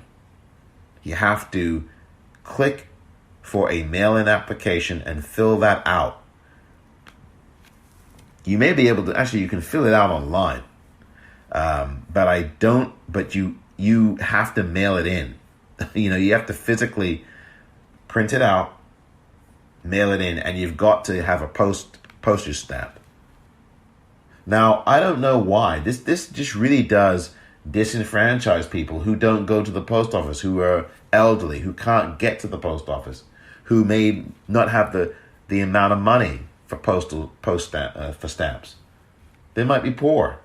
You have to click for a mail-in application and fill that out. You may be able to, actually you can fill it out online. But you have to mail it in. You have to physically print it out, mail it in, and you've got to have a postage stamp. Now, I don't know why. This just really does disenfranchise people who don't go to the post office, who are elderly, who can't get to the post office, who may not have the amount of money for stamps. They might be poor.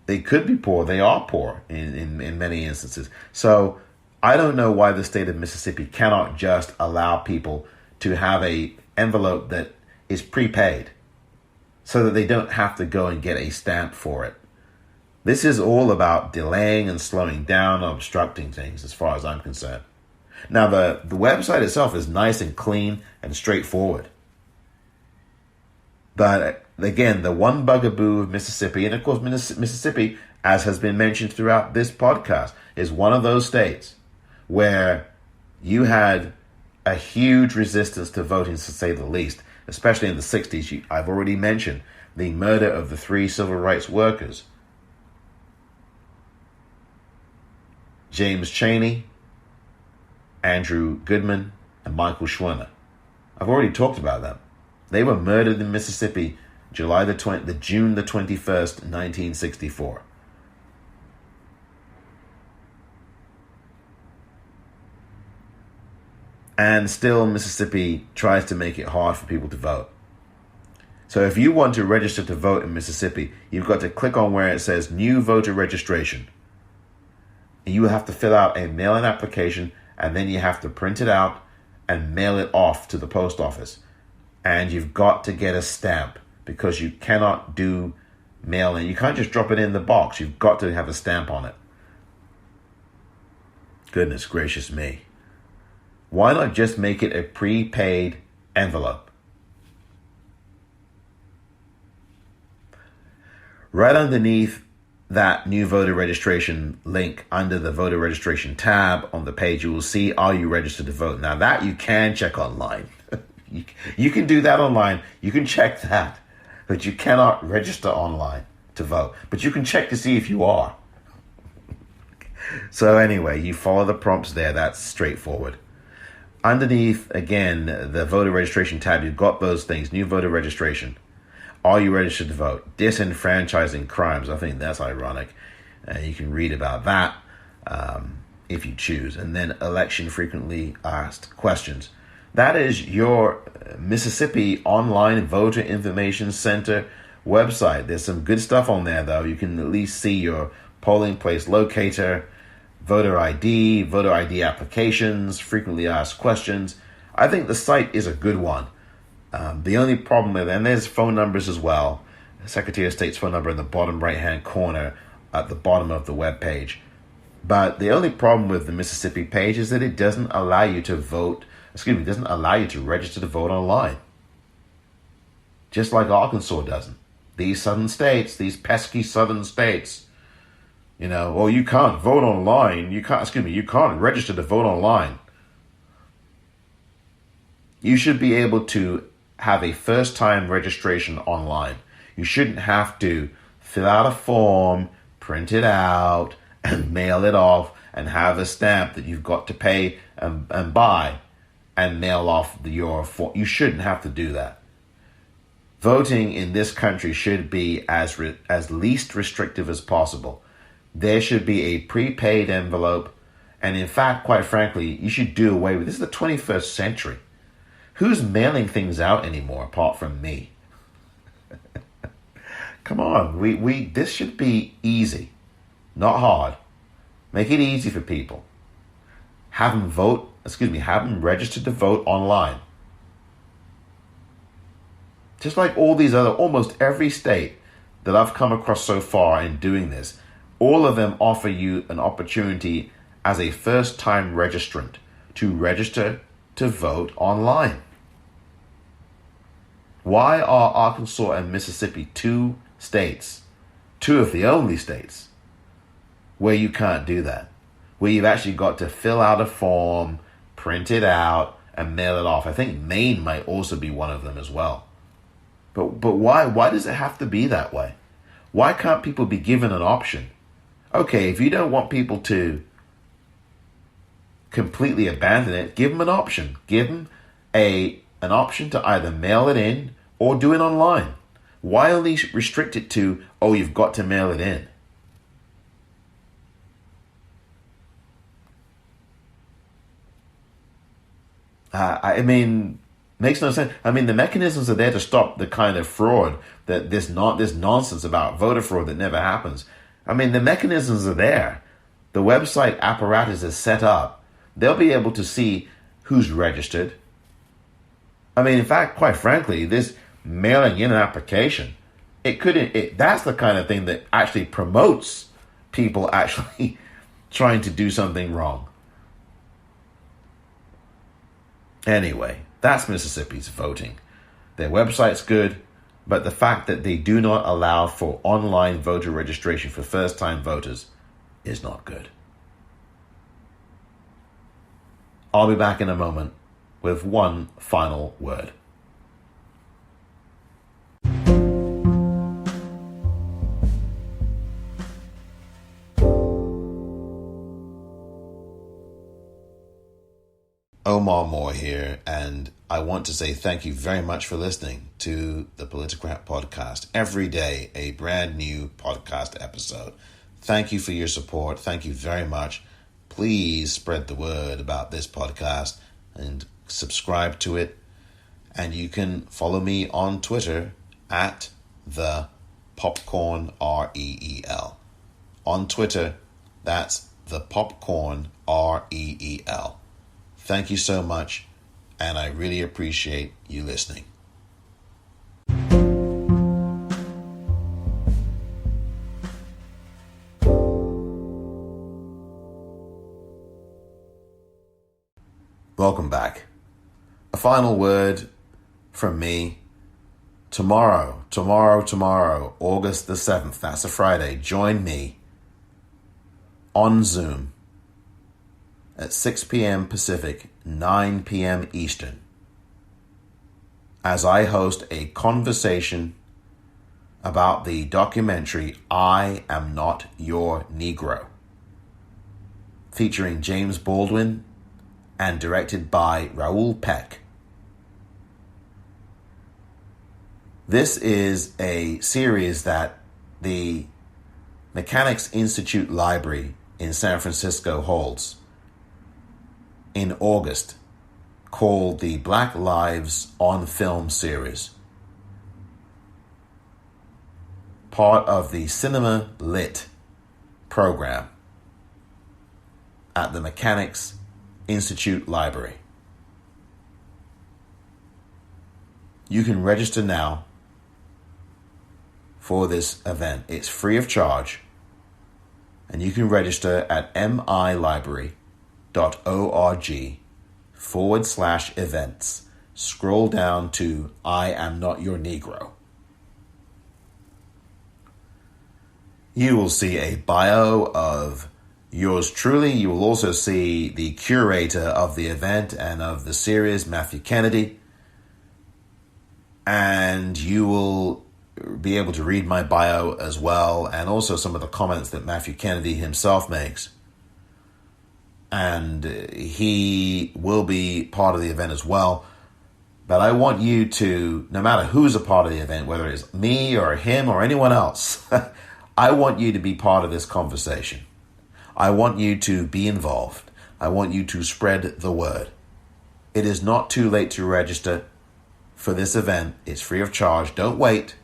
They could be poor. They are poor in many instances. So I don't know why the state of Mississippi cannot just allow people to have a envelope that is prepaid so that they don't have to go and get a stamp for it. This is all about delaying and slowing down and obstructing things as far as I'm concerned. Now, the website itself is nice and clean and straightforward. But again, the one bugaboo of Mississippi, and of course Mississippi, as has been mentioned throughout this podcast, is one of those states where you had a huge resistance to voting, to say the least, especially in the 60s. I've already mentioned the murder of the 3 civil rights workers. James Chaney, Andrew Goodman, and Michael Schwerner. I've already talked about them. They were murdered in Mississippi June the 21st, 1964. And still Mississippi tries to make it hard for people to vote. So if you want to register to vote in Mississippi, you've got to click on where it says new voter registration. And you have to fill out a mail-in application, and then you have to print it out and mail it off to the post office. And you've got to get a stamp, because you cannot do mail-in. You can't just drop it in the box. You've got to have a stamp on it. Goodness gracious me. Why not just make it a prepaid envelope? Right underneath that new voter registration link, under the voter registration tab on the page, you will see, are you registered to vote? Now that you can check online. You can do that online. You can check that. But you cannot register online to vote. But you can check to see if you are. So anyway, you follow the prompts there. That's straightforward. Underneath, again, the voter registration tab, you've got those things. New voter registration. Are you registered to vote? Disenfranchising crimes. I think that's ironic. You can read about that if you choose. And then election frequently asked questions. That is your Mississippi Online Voter Information Center website. There's some good stuff on there, though. You can at least see your polling place locator, voter ID applications, frequently asked questions. I think the site is a good one. The only problem with it, and there's phone numbers as well. The Secretary of State's phone number in the bottom right-hand corner at the bottom of the web page. But the only problem with the Mississippi page is that it doesn't allow you to vote. It doesn't allow you to register to vote online. Just like Arkansas doesn't. These southern states, these pesky southern states, Or you can't vote online. You can't register to vote online. You should be able to have a first-time registration online. You shouldn't have to fill out a form, print it out, and mail it off, and have a stamp that you've got to pay and buy and mail off your form. You shouldn't have to do that. Voting in this country should be as least restrictive as possible. There should be a prepaid envelope, and in fact, quite frankly, you should do away with this. Is the 21st century. Who's mailing things out anymore apart from me? Come on, this should be easy, not hard. Make it easy for people. Have them registered to vote online. Just like almost every state that I've come across so far in doing this, all of them offer you an opportunity as a first-time registrant to register to vote online. Why are Arkansas and Mississippi two of the only states where you can't do that? Where you've actually got to fill out a form, print it out, and mail it off. I think Maine might also be one of them as well. But why does it have to be that way? Why can't people be given an option? Okay, if you don't want people to completely abandon it, give them an option. Give them an option to either mail it in or do it online. Why only restrict it to, you've got to mail it in? Makes no sense. The mechanisms are there to stop the kind of fraud that this nonsense about voter fraud that never happens. The mechanisms are there. The website apparatus is set up. They'll be able to see who's registered. In fact, quite frankly, this mailing in an application, that's the kind of thing that actually promotes people actually trying to do something wrong. Anyway, that's Mississippi's voting. Their website's good, but the fact that they do not allow for online voter registration for first-time voters is not good. I'll be back in a moment with one final word. Omar Moore here, and I want to say thank you very much for listening to the Politicrat podcast. Every day, a brand new podcast episode. Thank you for your support. Thank you very much. Please spread the word about this podcast and subscribe to it. And you can follow me on Twitter at the Popcorn REEL. On Twitter, that's the Popcorn REEL. Thank you so much, and I really appreciate you listening. Welcome back. A final word from me. Tomorrow, August the 7th, that's a Friday, join me on Zoom at 6 p.m. Pacific, 9 p.m. Eastern, as I host a conversation about the documentary I Am Not Your Negro, featuring James Baldwin and directed by Raoul Peck. This is a series that the Mechanics Institute Library in San Francisco holds in August, called the Black Lives on Film series. Part of the Cinema Lit program at the Mechanics Institute Library. You can register now for this event. It's free of charge, and you can register at milibrary.org/events. Scroll down to I Am Not Your Negro. You will see a bio of yours truly. You will also see the curator of the event and of the series, Matthew Kennedy. And you will be able to read my bio as well, and also some of the comments that Matthew Kennedy himself makes. And he will be part of the event as well. But I want you to, no matter who's a part of the event, whether it's me or him or anyone else, I want you to be part of this conversation. I want you to be involved. I want you to spread the word. It is not too late to register for this event. It's free of charge. Don't wait.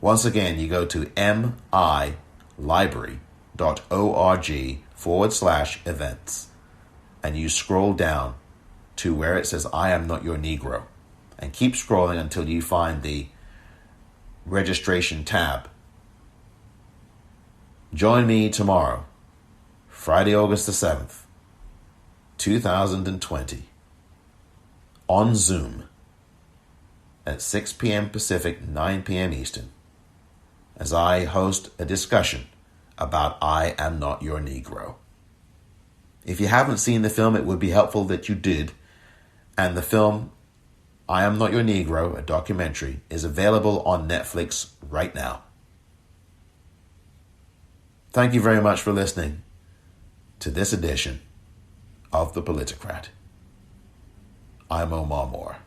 Once again, you go to milibrary.org/events, and you scroll down to where it says, I am not your Negro, and keep scrolling until you find the registration tab. Join me tomorrow, Friday, August the 7th, 2020, on Zoom at 6 p.m. Pacific, 9 p.m. Eastern, as I host a discussion about I Am Not Your Negro. If you haven't seen the film, it would be helpful that you did. And the film, I Am Not Your Negro, a documentary, is available on Netflix right now. Thank you very much for listening to this edition of The Politicrat. I'm Omar Moore.